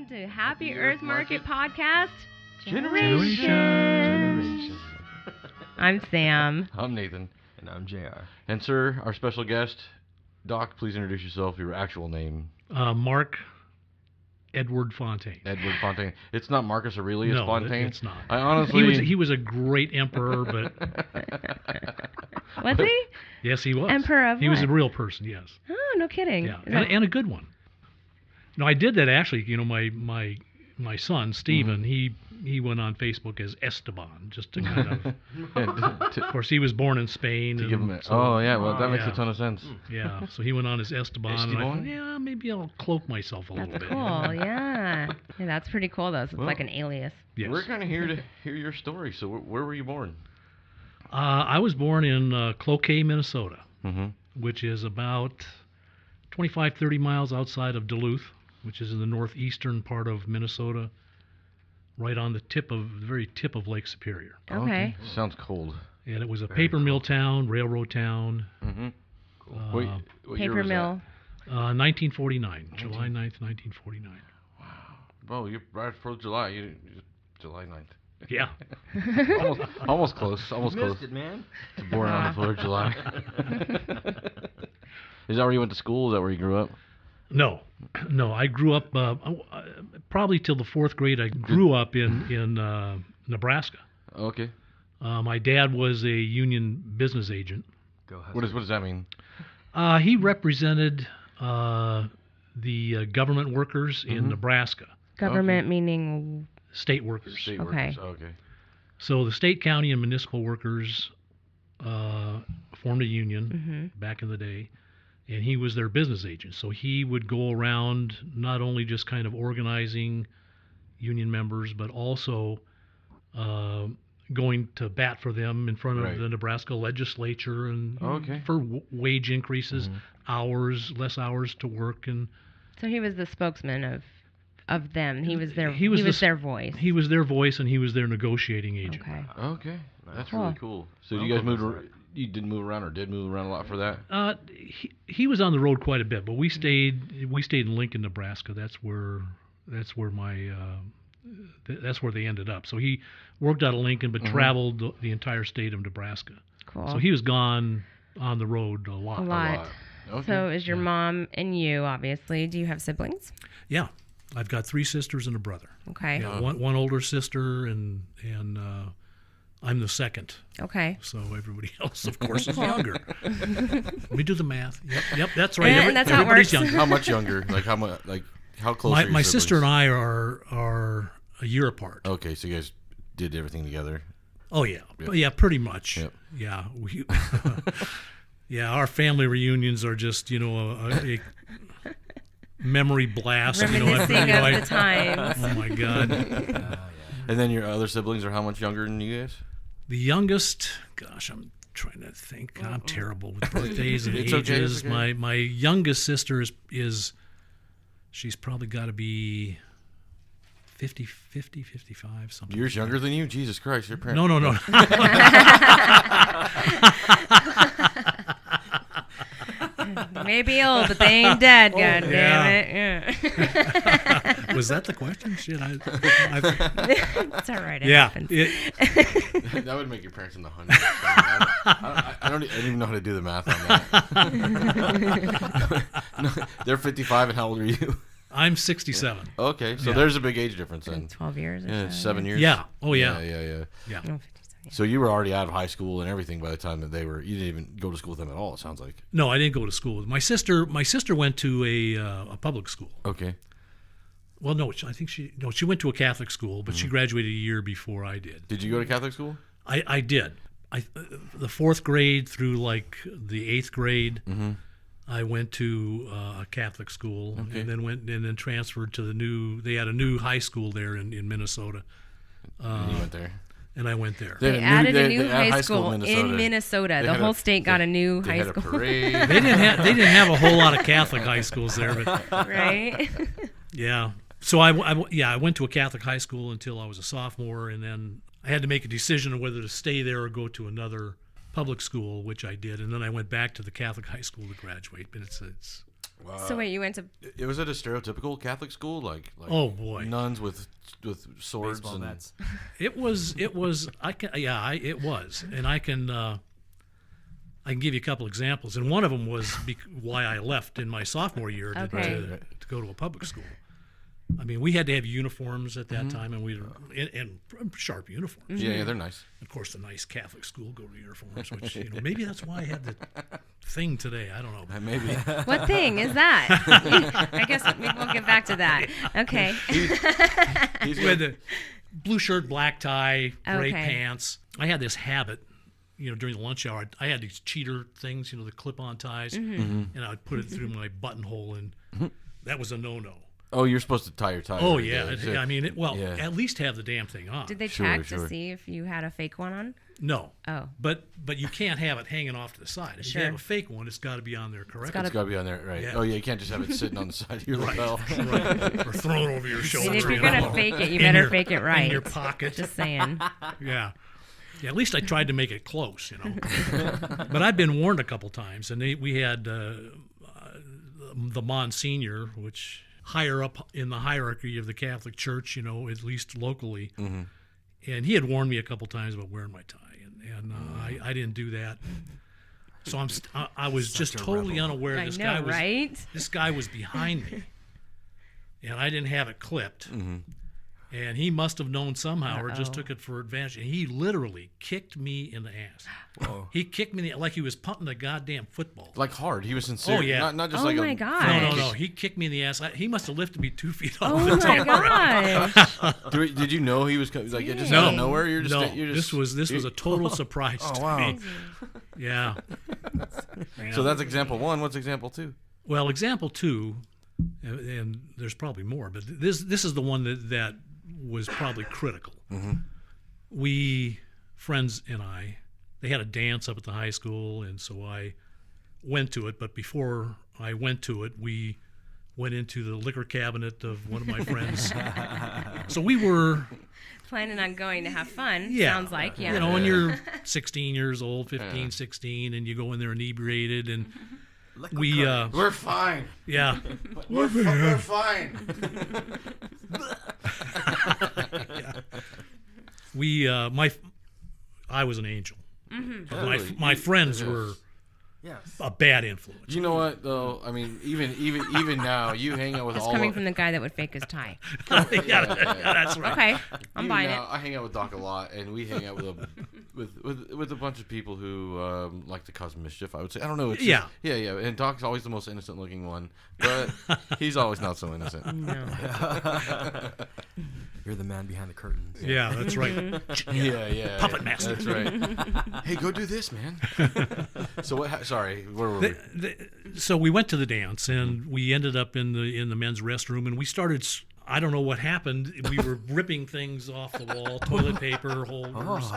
to Happy Earth Market Podcast Generation. I'm Sam. I'm Nathan. And I'm JR. And sir, our special guest, Doc, please introduce yourself, your actual name. Mark Edward Fontaine. Edward Fontaine. It's not Marcus Aurelius No, Fontaine. it's not. I honestly... He was a great emperor, but... Was he? Yes, he was. Emperor of He was a what? real person, yes. Oh, no kidding. Yeah, Is that- and a good one. No, I did that actually. You know, my son, Stephen, he went on Facebook as Esteban, just to kind of... Of course, he was born in Spain. To give him that makes yeah. a ton of sense. Yeah, so he went on as Esteban. And I Esteban? thought, yeah, maybe I'll cloak myself a little That's bit. cool, yeah. Yeah, that's pretty cool, though. So it's like an alias. Yes. We're kind of here to hear your story. So where were you born? I was born in Cloquet, Minnesota, Mm-hmm. which is about 25, 30 miles outside of Duluth, which is in the northeastern part of Minnesota, right on the very tip of Lake Superior. Okay. Sounds cold. And it was a paper mill town, railroad town. Mm-hmm. Uh, what year Paper was mill. 1949, July 9th, 1949. that? Wow. Well, you're right for July. July 9th. Yeah. almost close. Almost Missed close. it, man. To born on the 4th of July. Is that where you went to school? Is that where you grew up? No, I grew up probably till the 4th grade. I grew up in Nebraska. Okay. My dad was a union business agent. Go What does that mean? He represented the government workers in Nebraska, Government meaning... state workers. State Okay. workers. Okay. So the state, county, and municipal workers formed a union back in the day, and he was their business agent. So he would go around not only just kind of organizing union members, but also going to bat for them in front of Right. the Nebraska legislature and Okay. for wage increases, less hours to work, and So he was the spokesman of them. He was their He was their voice. he was their voice and he was their negotiating agent. Okay. Okay. That's Cool. really cool. So you guys you didn't move around or did move around a lot for that? He was on the road quite a bit, but we stayed in Lincoln, Nebraska. That's where they ended up. So he worked out of Lincoln, but traveled the entire state of Nebraska. Cool. So he was gone on the road a lot. A lot. Okay. So is your mom and you, obviously. Do you have siblings? Yeah, I've got 3 sisters and a brother. Okay. Yeah, one older sister, and I'm the second. Okay. So everybody else, of course, is younger. Let me do the math. Yep, that's right. And that's how it Everybody's works. younger. How much younger? Like how much? Like how close? are your My sister and siblings? I are a year apart. Okay, so you guys did everything together. Oh yeah, Yep. yeah, pretty much. Yep. Yeah, yeah. Our family reunions are just a memory blast. Reminiscing of the times. Oh my God. And then your other siblings are how much younger than you guys? The youngest, gosh, I'm trying to think. I'm terrible with birthdays and It's okay, ages. it's okay. My youngest sister is she's probably got to be 50, 55, something. Years younger than you? Jesus Christ, your parents. No. Maybe old, but they ain't dead, God yeah. damn it. Yeah. Was that the question? Shit, It's all right. It yeah. happens. That would make your parents in the hundreds. I don't even know how to do the math on that. No, they're 55, and how old are you? I'm 67. Okay, so Yeah. there's a big age difference then. 12 years or Yeah, so. 7 years. Yeah. Oh yeah. Yeah. Yeah. No, 57, yeah. So you were already out of high school and everything by the time that you didn't even go to school with them at all, it sounds like. No, I didn't go to school with my sister. My sister went to a public school. Okay. Well, no, I think she went to a Catholic school, but she graduated a year before I did. Did you go to Catholic school? I did. The 4th grade through like the 8th grade, I went to a Catholic school, Okay. and then transferred to they had a new high school there in Minnesota, And you went there. and I went there. They added a new they had high school in Minnesota. They The had whole state got a new They high had a school. parade. They didn't have a whole lot of Catholic high schools there, but Right? yeah. So I went to a Catholic high school until I was a sophomore, and then I had to make a decision on whether to stay there or go to another public school, which I did, and then I went back to the Catholic high school to graduate. But it's So wait, you went to Was it a stereotypical Catholic school, like Oh boy, nuns with swords Baseball and bats. it was. It was. It was, and I can give you a couple examples, and one of them was why I left in my sophomore year to go to a public school. I mean, we had to have uniforms at that time, and we were in sharp uniforms. Yeah, they're nice. Of course, the nice Catholic school go to uniforms, which maybe that's why I had the thing today. I don't know. Maybe. what thing is that? I guess maybe we'll get back to that. Okay. He's We had the blue shirt, black tie, gray Okay. pants. I had this habit, during the lunch hour, I had these cheater things, the clip-on ties, and I would put it through my buttonhole, and that was a no-no. Oh, you're supposed to tie your tie. Oh, every yeah. day. I mean, Yeah. at least have the damn thing on. Did they Sure, check sure. to see if you had a fake one on? No. Oh. But you can't have it hanging off to the side. If Sure. you have a fake one, it's got to be on there correctly. It's got to be on there, right? Yeah. Oh, yeah. You can't just have it sitting on the side of your lapel. Right. Or thrown over your shoulder. And if you're you gonna know, fake it, you in better your- fake it right. In your pocket. Just saying. Yeah. Yeah, at least I tried to make it close, But I've been warned a couple times, and we had the Monsignor, which higher up in the hierarchy of the Catholic Church, at least locally, and he had warned me a couple times about wearing my tie, and I didn't do that. So I was just a totally rebel. unaware I this know, guy was right? this guy was behind me, and I didn't have it clipped. And he must have known somehow, or just Uh-oh. took it for advantage. And he literally kicked me in the ass. Whoa. He kicked me like he was punting a goddamn football. Like hard. He was sincere. Oh, yeah. Not just Oh, like my a. gosh. No. He kicked me in the ass. He must have lifted me 2 feet off Oh the my top. gosh. Did you know he was like it just No. out of nowhere? You're just. No, You're just, this was a total surprise Oh, to wow. me. Yeah. So that's example one. What's example two? Well, example 2, and there's probably more, but this is the one that was probably critical. We, friends and I, they had a dance up at the high school, and so I went to it. But before I went to it, we went into the liquor cabinet of one of my friends. So we were, Planning on going to have fun. yeah, Sounds like, yeah. when you're 16 years old, 15, 16, and you go in there inebriated, and we, We're fine. yeah. We're fine. We I was an angel. But my friends were Yes. a bad influence. You know what though? I mean, even now, you hang out with It's all. coming of, from the guy that would fake his tie. Yeah, that's right. Okay, I'm even buying now, it. I hang out with Doc a lot, and we hang out with a bunch of people who like to cause mischief. I would say. I don't know. It's Yeah. yeah. And Doc's always the most innocent looking one, but he's always not so innocent. No. You're the man behind the curtains. Yeah, that's right. Yeah. Puppet master. That's right. Hey, go do this, man. So what? Sorry, where were we? So we went to the dance, and we ended up in the men's restroom, and we started. I don't know what happened. We were ripping things off the wall, toilet paper holders,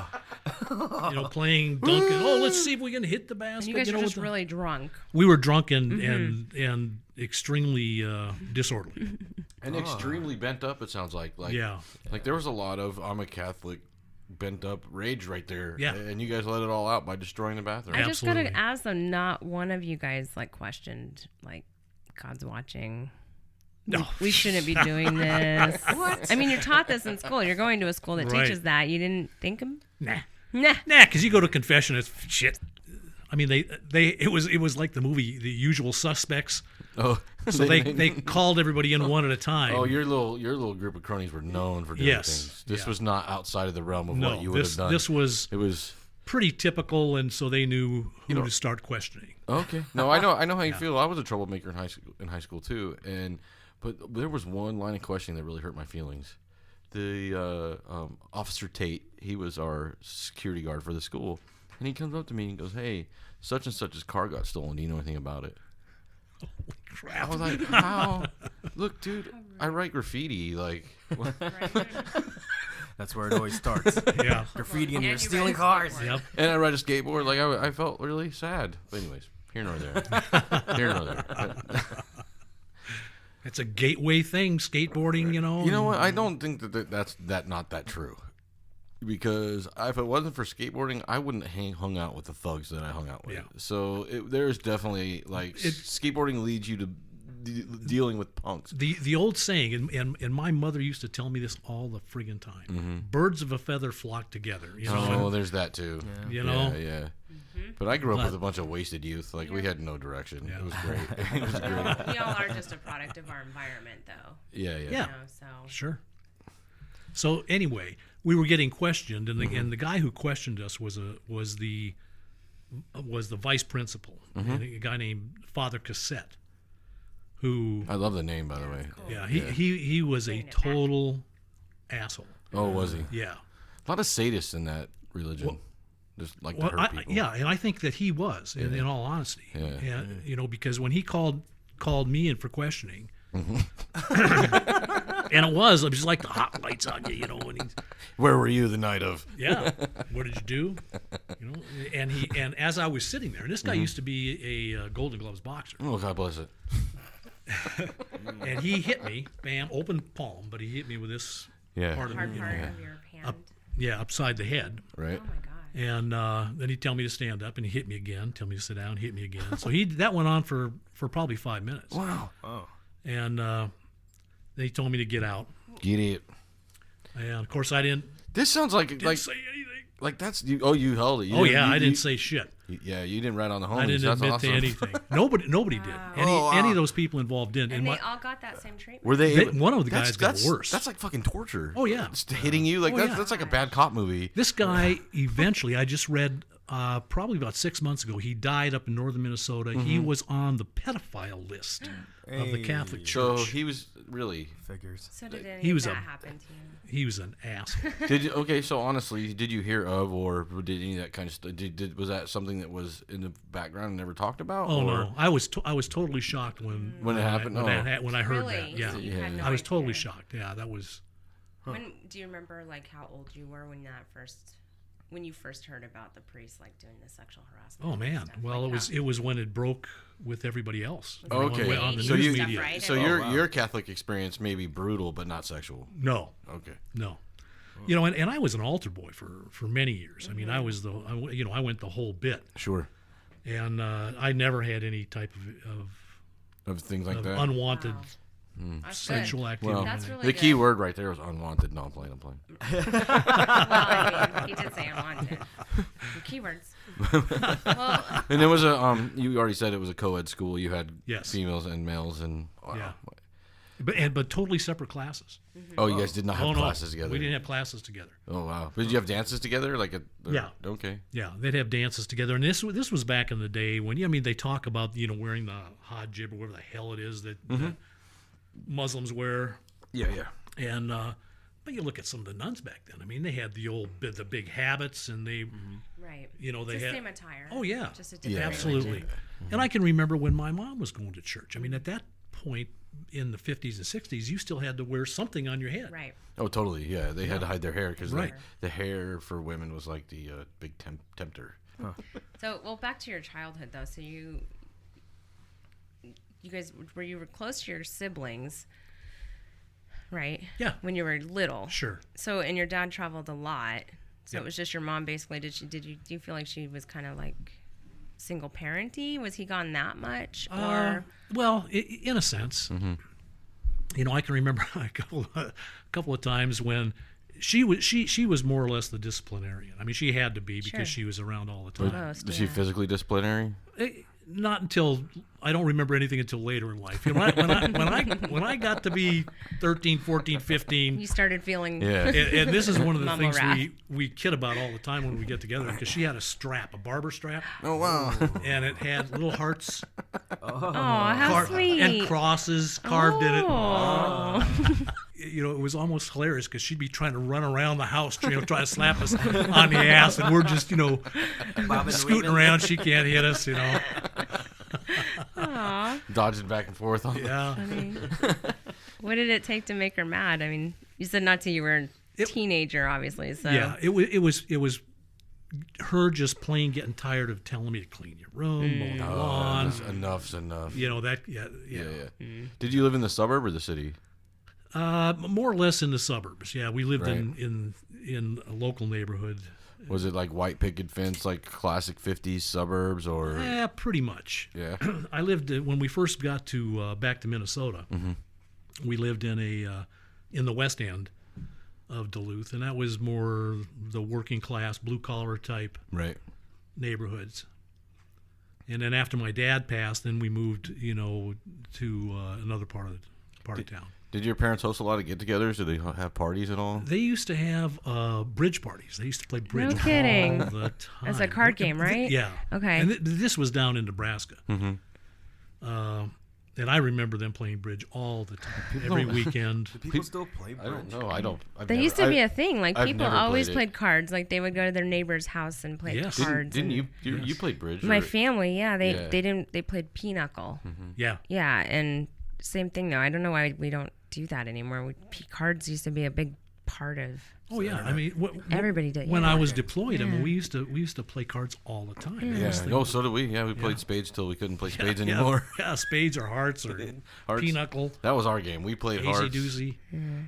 playing Duncan. Oh, let's see if we can hit the basket. And you guys were with just the- really drunk. We were drunk and extremely disorderly. And extremely bent up. It sounds like. Yeah. Like there was a lot of I'm a Catholic, bent up rage right there. Yeah. And you guys let it all out by destroying the bathroom. I just Absolutely. gotta ask though, not one of you guys questioned God's watching. No. We shouldn't be doing this. What? I mean, you're taught this in school. You're going to a school that Right. teaches that. You didn't think him? Nah. Nah. Nah, because you go to confession, it's shit. I mean, it was like the movie The Usual Suspects. Oh, So they called everybody in one at a time. Oh, your little group of cronies were known for doing Yes. things. This Yeah. was not outside of the realm of no, what you would have done. this was It was pretty typical, and so they knew who to start questioning. okay. No, I know how you feel. I was a troublemaker in high school too, but there was one line of questioning that really hurt my feelings. The Officer Tate, he was our security guard for the school, and he comes up to me and goes, "Hey, such and such's car got stolen. Do you know anything about it?" Crap. I was like, "How? Look, dude, I write graffiti. Like, what?" That's where it always starts. Yeah. Graffiti and Yeah, you're you stealing guys- cars. Yep. And I ride a skateboard. Like I felt really sad. But anyways, here nor there. Here nor there. It's a gateway thing, skateboarding, You know what? I don't think that's not that true. Because if it wasn't for skateboarding, I wouldn't hung out with the thugs that I hung out with. Yeah. So there's definitely skateboarding leads you to dealing with punks. The old saying, and my mother used to tell me this all the friggin' time. Birds of a feather flock together. You know? Oh, there's that too. Yeah. You know? Yeah. But I grew up with a bunch of wasted youth. Like, we had no direction. Yeah. It was great. It was great. We all are just a product of our environment, though. Yeah. You know, so. Sure. So anyway, we were getting questioned, and the guy who questioned us was the vice principal, and a guy named Father Cassette, who I love the name, by the way. Cool. yeah he was a total asshole. Oh, was he? Yeah. A lot of sadists in that religion. Just like to hurt people. Yeah, and I think that he was, in all honesty. Yeah. And, you know, because when he called me in for questioning, and it was like the hot lights on you, you know. And Where were you the night of? yeah, what did you do? You know, and as I was sitting there, and this guy used to be a Golden Gloves boxer, Oh, God bless it. and he hit me, bam, open palm, but he hit me with this Yeah. part of Hard you know, part of your hand. upside the head. Right? Oh my God. And then he'd tell me to stand up, and he hit me again, tell me to sit down, hit me again. So that went on for probably 5 minutes. Wow. Oh. And then he told me to get out. Get it. And of course, I didn't This sounds like say anything. like that's you. Oh, you held it. You Oh didn't- yeah, you- I didn't you- say shit. Yeah, you didn't rat on the homies. I didn't That's admit awesome. to anything. Nobody did. Any of those people involved didn't. And And they all got that same treatment. Were they? One of the that's- guys got that's- worse. That's like fucking torture. Oh, yeah. Just hitting you like Oh, that's yeah. that's like a bad cop movie. This guy eventually, I just read probably about 6 months ago, he died up in northern Minnesota. He was on the pedophile list of the Catholic So Church. he was really. Figures. So did any He of was that a- happen to you? He was an asshole. Did you? Okay, so honestly, did you hear of or did any of that kind of stuff? Was that something that was in the background and never talked about? Oh or no, I was totally shocked when When it happened? when I heard Really? that. Yeah, You had no I was totally idea. shocked. Yeah, that was. When do you remember like how old you were when you first heard about the priest like doing the sexual harassment? Oh and man, stuff? well Like, it was when it broke with everybody else. You know, Okay, on the so news you stuff, media. right? so Oh, your Catholic experience may be brutal but not sexual. No, Okay. no. You know, and I was an altar boy for many years. I mean, I was I went the whole bit, Sure. and I never had any type Of things like of that. unwanted Wow. That's sexual good. activity. Well, That's really the key good. word right there was unwanted. No, I'm playing. Well, I mean, he did say unwanted. The keywords. Well, And it was a you already said it was a co-ed school. You had Yes. females and males and wow. Yeah. but totally separate classes. Oh, you guys did not have Oh, no, classes together. we didn't have classes together. Oh wow. Did you have dances together? Yeah. Okay. Yeah, they'd have dances together, and this was back in the day when I mean they talk about wearing the hijab or whatever the hell it is that Muslims wear, Yeah, yeah. and but you look at some of the nuns back then. I mean, they had the big habits, and they right. they It's the had same attire. Oh yeah, Just a different absolutely. religion. And I can remember when my mom was going to church. I mean, at that point in the 50s and 60s, you still had to wear something on your head. Right. Oh, totally. Yeah, they had to hide their hair because Right. the hair for women was like the big tempter. So, well, back to your childhood though. So you guys were close to your siblings, right? Yeah. When you were little. Sure. So, and your dad traveled a lot. So Yep. it was just your mom basically. Do you feel like she was kind of like single parenty? Was he gone that much? Or Well, in a sense, I can remember a couple of times when she was more or less the disciplinarian. I mean, she had to be because Sure. she was around all the time. most, Was she physically disciplinary? Not until I don't remember anything until later in life. When I got to be 13, 14, 15, you started feeling Yeah. and this is one of the Mama things wrath. we kid about all the time when we get together because she had a barber strap, Oh wow. and it had little hearts Oh, how sweet. and crosses carved in it. Oh. It was almost hilarious because she'd be trying to run around the house, trying to slap us on the ass, and we're just, scooting around. She can't hit us, Aw. Dodging back and forth on Yeah. I mean, what did it take to make her mad? I mean, you said not till you were a teenager, obviously. So Yeah, it was her just plain getting tired of telling me to clean your room, mow the lawn. Enough's enough. Yeah. Did you live in the suburb or the city? More or less in the suburbs. Yeah, we lived Right. in a local neighborhood. Was it like white picket fence, like classic 50s suburbs, or? Yeah, pretty much. Yeah. I lived when we first got to back to Minnesota. Mm-hmm. We lived in in the West End of Duluth, and that was more the working class, blue collar type Right. neighborhoods. And then after my dad passed, then we moved, to another part of town. Did your parents host a lot of get-togethers? Did they have parties at all? They used to have bridge parties. They used to play bridge No kidding. all the time. As a card game, right? Yeah. Okay. And this was down in Nebraska. Mm-hmm. And I remember them playing bridge all the time, every weekend. Do people still play bridge? I don't know. I don't. There used to be a thing. Like, I've people never always played it. played cards. Like, they would go to their neighbor's house and play Yes. cards. Didn't and you played bridge? My or- family, yeah. They Yeah. didn't. They played pinochle. Yeah. Yeah, and same thing, though. I don't know why we don't do that anymore. Cards used to be a big part of... Oh yeah, I mean, Everybody did, When yeah. I was deployed, I mean, Yeah. we used to play cards all the time. Yeah. That was Yeah. the- Oh, so did we. Yeah, we played spades till we couldn't play spades yeah, anymore. Yeah, spades or hearts or Hearts. pinochle, That was our game. We played easy hearts. doozy.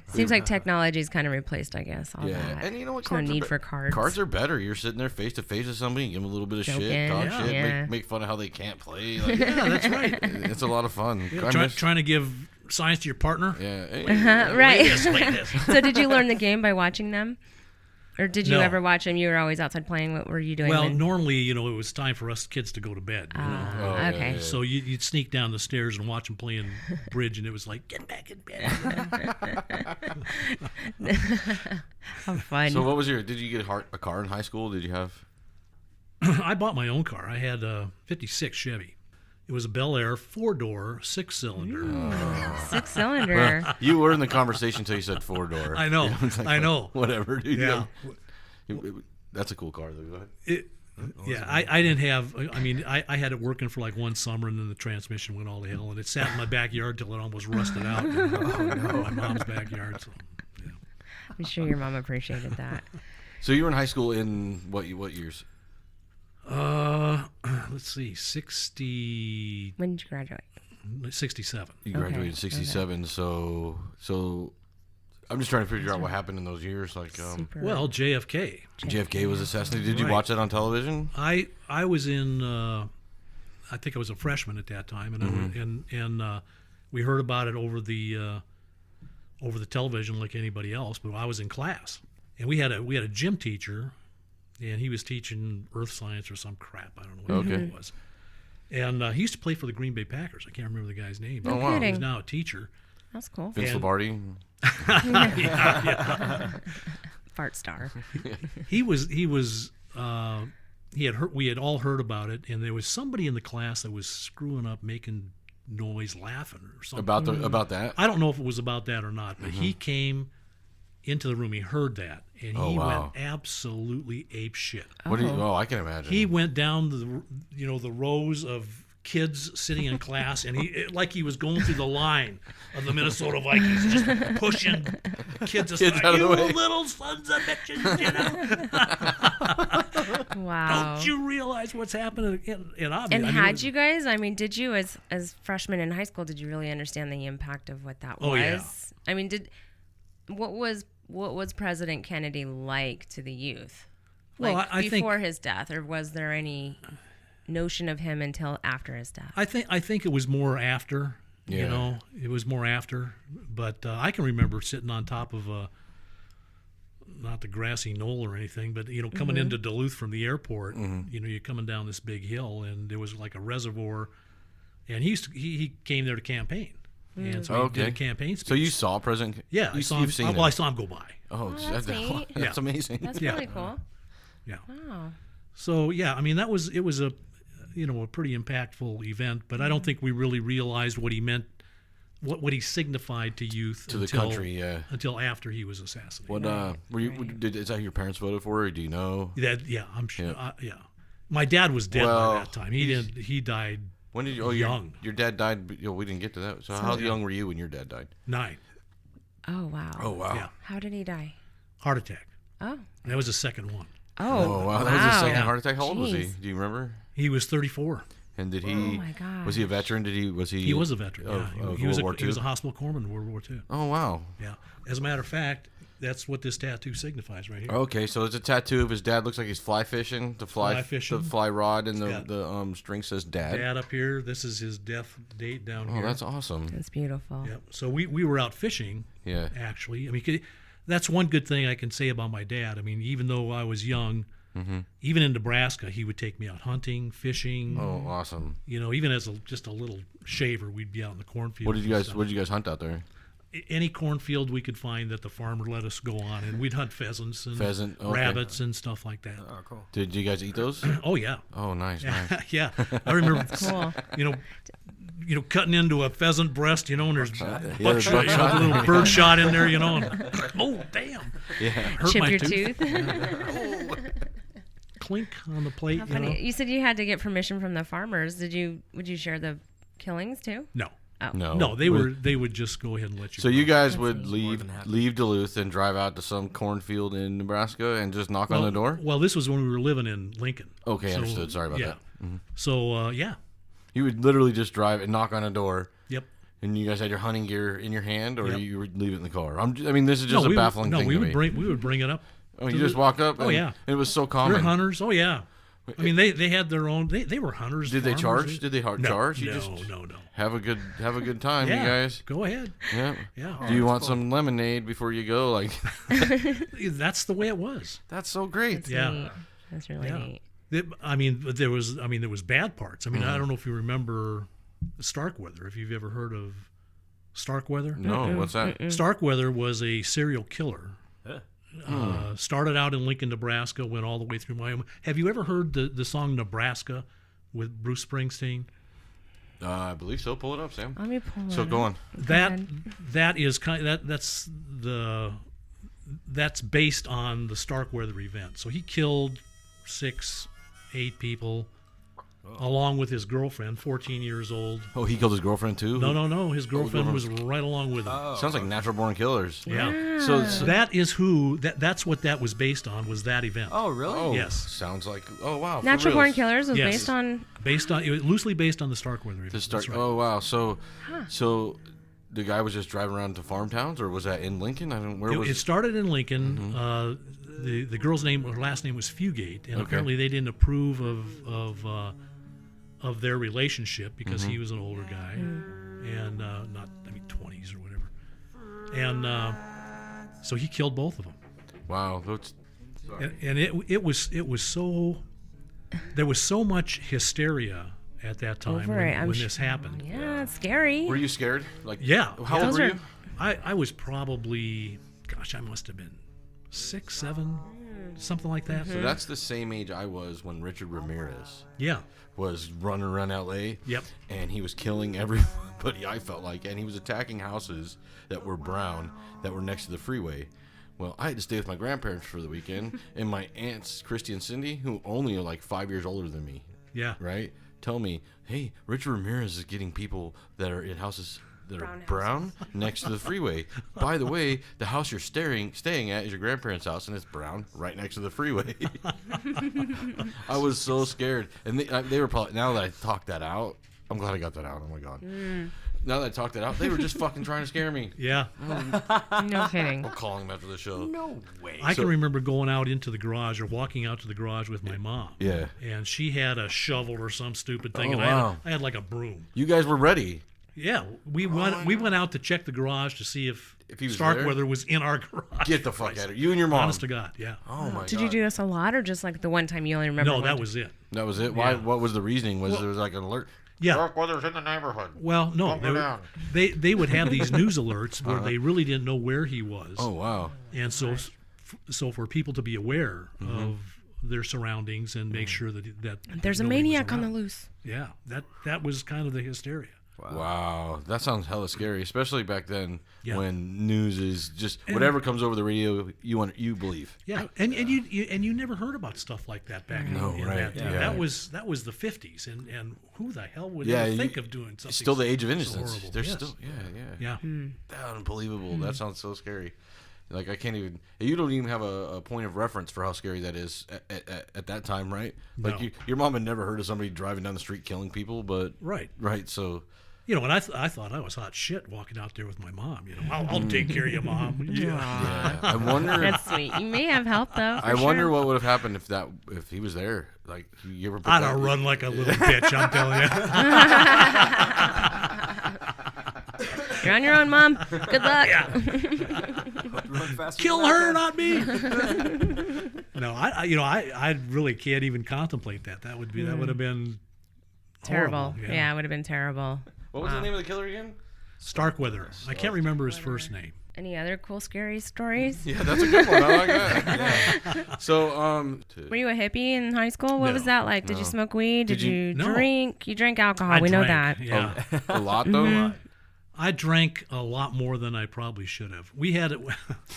Seems like technology's kind of replaced, I guess, all Yeah, that. and you know what? There's no Cards are need be- for cards. Cards are better. You're sitting there face to face with somebody, give them a little bit of shit, Joking. talk Yeah. shit, Yeah. make fun of how they can't play. Like, Yeah, that's right. it's a lot of fun. I Try, miss- trying to give signs to your partner. yeah. Right. Like this, like this. So did you learn the game by watching them? Or did you No. ever watch them? You were always outside playing. What were you doing? Well, when- normally, it was time for us kids to go to bed. Oh, yeah, okay. yeah. So you'd sneak down the stairs and watch them playing bridge, and it was like, get back in bed. How fun. So what was your? Did you get a car in high school? Did you have? I bought my own car. I had a 56 Chevy. It was a Bel Air 4-door, 6-cylinder. Six-cylinder. You were in the conversation until you said 4-door. I know. It's like, I know. Whatever, dude. Yeah. That's a cool car, though. Go ahead. Yeah, I didn't have, I mean, I had it working for like one summer, and then the transmission went all to hell, and it sat in my backyard till it almost rusted out. My mom's backyard. So, yeah. I'm sure your mom appreciated that. So you were in high school in what years? Let's see, 67. When did you graduate? You graduated in Okay, '67. So I'm just trying to figure out what happened in those years. Like Super. Well, JFK. JFK was assassinated. Did you Right. watch that on television? I was in, I think I was a freshman at that time, and we heard about it over the television like anybody else. But I was in class, and we had a gym teacher, and he was teaching earth science or some crap. I don't know what Okay. it was. And he used to play for the Green Bay Packers. I can't remember the guy's name. Oh, wow. He's kidding. now a teacher. That's cool. Vince And- Lombardi. Fart star. He had heard, we had all heard about it, and there was somebody in the class that was screwing up, making noise, laughing or something. About that. I don't know if it was about that or not, but he came into the room. He heard that, and Oh, he wow. went absolutely ape shit. What do you? Oh, I can imagine. He went down the rows of kids sitting in class, and like he was going through the line of the Minnesota Vikings, just pushing kids aside. out of the You way." little sons of bitches, Wow. Don't you realize what's happening? And And had you guys, I mean, did you as freshmen in high school, did you really understand the impact of what that Oh, was? yeah. I mean, what was President Kennedy like to the youth? Well, Like I think- before his death, or was there any notion of him until after his death? I think it was more after. Yeah. You know, it was more after. But I can remember sitting on top of not the grassy knoll or anything, but coming into Duluth from the airport. You're coming down this big hill, and there was like a reservoir, and he came there to campaign, and so he did a campaign speech. So you saw President? Yeah, I saw him. You've seen Well, him. I saw him go by. Oh, that's neat. that's Yeah. amazing. That's Yeah. really cool. Yeah. Wow. So yeah, I mean it was a pretty impactful event, but I don't think we really realized what he meant, what he signified to youth To the until, country, yeah. until after he was assassinated. What were you? Is that who your parents voted for? Or do you know? I'm sure. Yeah. Yeah, my dad was dead Well, by that time. He didn't. He died When did you? Oh, young. Your dad died. But, we didn't get to that. So how young were you when your dad died? 9. Oh, wow. Oh wow. Yeah, How did he die? heart attack. Oh. That was the second one. Oh, Oh wow. That was his second Yeah. heart attack. How old was he? Jeez. Do you remember? He was 34. And did he? Oh my Was he a gosh. veteran? Was he? He was a veteran. Of, Yeah. of He was World War he was II? a hospital corpsman in World War II. Oh wow. Yeah. As a matter of fact, that's what this tattoo signifies right here. Okay, so it's a tattoo of his dad. Looks like he's fly fishing. The Fly fishing. The fly rod and got the string says dad. Dad up here. This is his death date down Oh, here. that's awesome. That's beautiful. Yeah. So we were out fishing. Yeah. Actually, I mean, that's one good thing I can say about my dad. I mean, even though I was young, even in Nebraska, he would take me out hunting, fishing. Oh, awesome. You know, even as just a little shaver, we'd be out in the cornfield. What did you guys hunt out there? Any cornfield we could find that the farmer let us go on, and we'd hunt pheasants and Okay. rabbits and stuff like that. Oh, cool. Did you guys eat those? Oh yeah, Oh, nice, nice. yeah. I remember, Cool. you know, cutting into a pheasant breast, you know, and there's there's buckshot, you know, buckshot. a little bird shot in there, you know, and oh damn, Yeah. hurt Chip my your tooth. tooth. Clink on the plate. How You funny. know? You said you had to get permission from the farmers. Would you share the killings too? No, No. no, they would just go ahead and let you. So go. you guys would More than happy. leave Duluth and drive out to some cornfield in Nebraska and just knock on the door? Well, this was when we were living in Lincoln. Okay, So, understood. Sorry about yeah. that. Mhm. So yeah, You would literally just drive and knock on a door, yep. and you guys had your hunting gear in your hand, or Yep. you would leave it in the car. I mean, this is just a we baffling would, thing we to would me. bring it up. Oh, to you just the- walk up? Oh, and yeah. It was so We're common. hunters. Oh yeah. I mean, they had their own. They were hunters. Did they farmers. charge? Did they No, charge? You no, just no. have a good time, Yeah, you guys. go ahead. Yeah. Yeah, Do you want some lemonade before you go? Like, that's the way it was. that's so great. Yeah. Neat. That's really Yeah. neat. I mean, but there was bad parts. I mean, Mm-hmm. I don't know if you remember Starkweather. If you've ever heard of Starkweather. No, what's that? Starkweather was a serial killer. Hmm. Started out in Lincoln, Nebraska, went all the way through Wyoming. Have you ever heard the song Nebraska with Bruce Springsteen? I believe so. Pull it up, Sam. Let me pull So it go up. on. That is kind of, that's based on the Starkweather event. So he killed 8 people along with his girlfriend, 14 years old. Oh, he killed his girlfriend too? No. His girlfriend was girlfriend right along with him. Sounds like natural born killers. Yeah. So That is that's what that was based on, was that event. Oh, really? oh, Yes. sounds like wow. for Natural Born reals. Killers was Yes. based on. It was loosely based on the Starkweather event. To start. That's right. Oh wow. So the guy was just driving around to farm towns, or was that in Lincoln? I don't. Where was It started in Lincoln. The girl's name, her last name was Fugate, and Okay. apparently they didn't approve of their relationship because he was an older guy, and not 20s or whatever, and so he killed both of them. Wow. That's, And it was so, there was so much hysteria at that time Over it, I'm when sh- this happened. Yeah, it's scary. were you scared? Like Yeah. How old Those were are- you? I was probably, gosh, I must have been 6, 7, something like that. So that's the same age I was when Richard Ramirez Yeah. was running around LA. Yep. And he was killing everybody, I felt like, and he was attacking houses that were brown that were next to the freeway. Well, I had to stay with my grandparents for the weekend, and my aunts, Christy and Cindy, who only are like 5 years older than me, Yeah. right, tell me, hey, Richard Ramirez is getting people that are in houses that are Brown brown next to the freeway. By the way, the house you're staying at is your grandparents' house, and it's brown right next to the freeway. I was so scared, and they were probably, now that I talked that out, I'm glad I got that out. Oh my god. Now that I talked it out, they were just fucking trying to scare me. Yeah. No kidding. I'll call him after the show. No way. I can remember going out into the garage or walking out to the garage with my mom. Yeah. And she had a shovel or some stupid thing, Oh, and wow. I had like a broom. You guys were ready. Yeah, we went out to check the garage to see if he was Starkweather was in our garage. Get the fuck out of here. You and your mom. Honest to God, yeah. Oh my god. Did you do this a lot, or just like the one time you only remember? No, one that time? was it. That was it? Why? Yeah. What was the reasoning? Was there like an alert? Yeah. Starkweather's in the neighborhood. Well, no, Calm her down. they would have these news alerts where they really didn't know where he was, Oh wow. and so for people to be aware Mm-hmm. of their surroundings and make sure that There's a nobody was maniac on the around. loose. Yeah, that was kind of the hysteria. Wow, that sounds hella scary, especially back then Yeah. when news is just whatever comes over the radio, you believe. Yeah, and you never heard about stuff like that back No, in right, that time. yeah. That was the 50s, and who the hell would Yeah, ever think of doing something? It's still the age of so innocence. horrible? There's Yes. still, yeah. Yeah. Unbelievable. That sounds so scary. Like I can't even. You don't even have a point of reference for how scary that is at that time, right? Like No. your mom had never heard of somebody driving down the street killing people, but Right. So You know, and I thought I was hot shit walking out there with my mom. You know, I'll take care of you, Mom. Yeah. yeah, I wonder. That's sweet. You may have helped though. I wonder what would have happened if he was there. Like you ever? Put I'd that- have run like a little bitch. I'm telling you. You're on your own, Mom. Good luck. Run faster Kill than I her, can. not me. No, I really can't even contemplate that. That would have been Terrible. horrible, Yeah, it would have been terrible. What was the name of the killer again? Starkweather. I can't remember his first name. Any other cool, scary stories? Yeah, that's a good one. I like that. Yeah. So Were you a hippie in high school? What was No. that like? Did you smoke weed? Did you No. drink? You drank alcohol. I we know drank, that. Yeah. a lot though. I drank a lot more than I probably should have. We had it.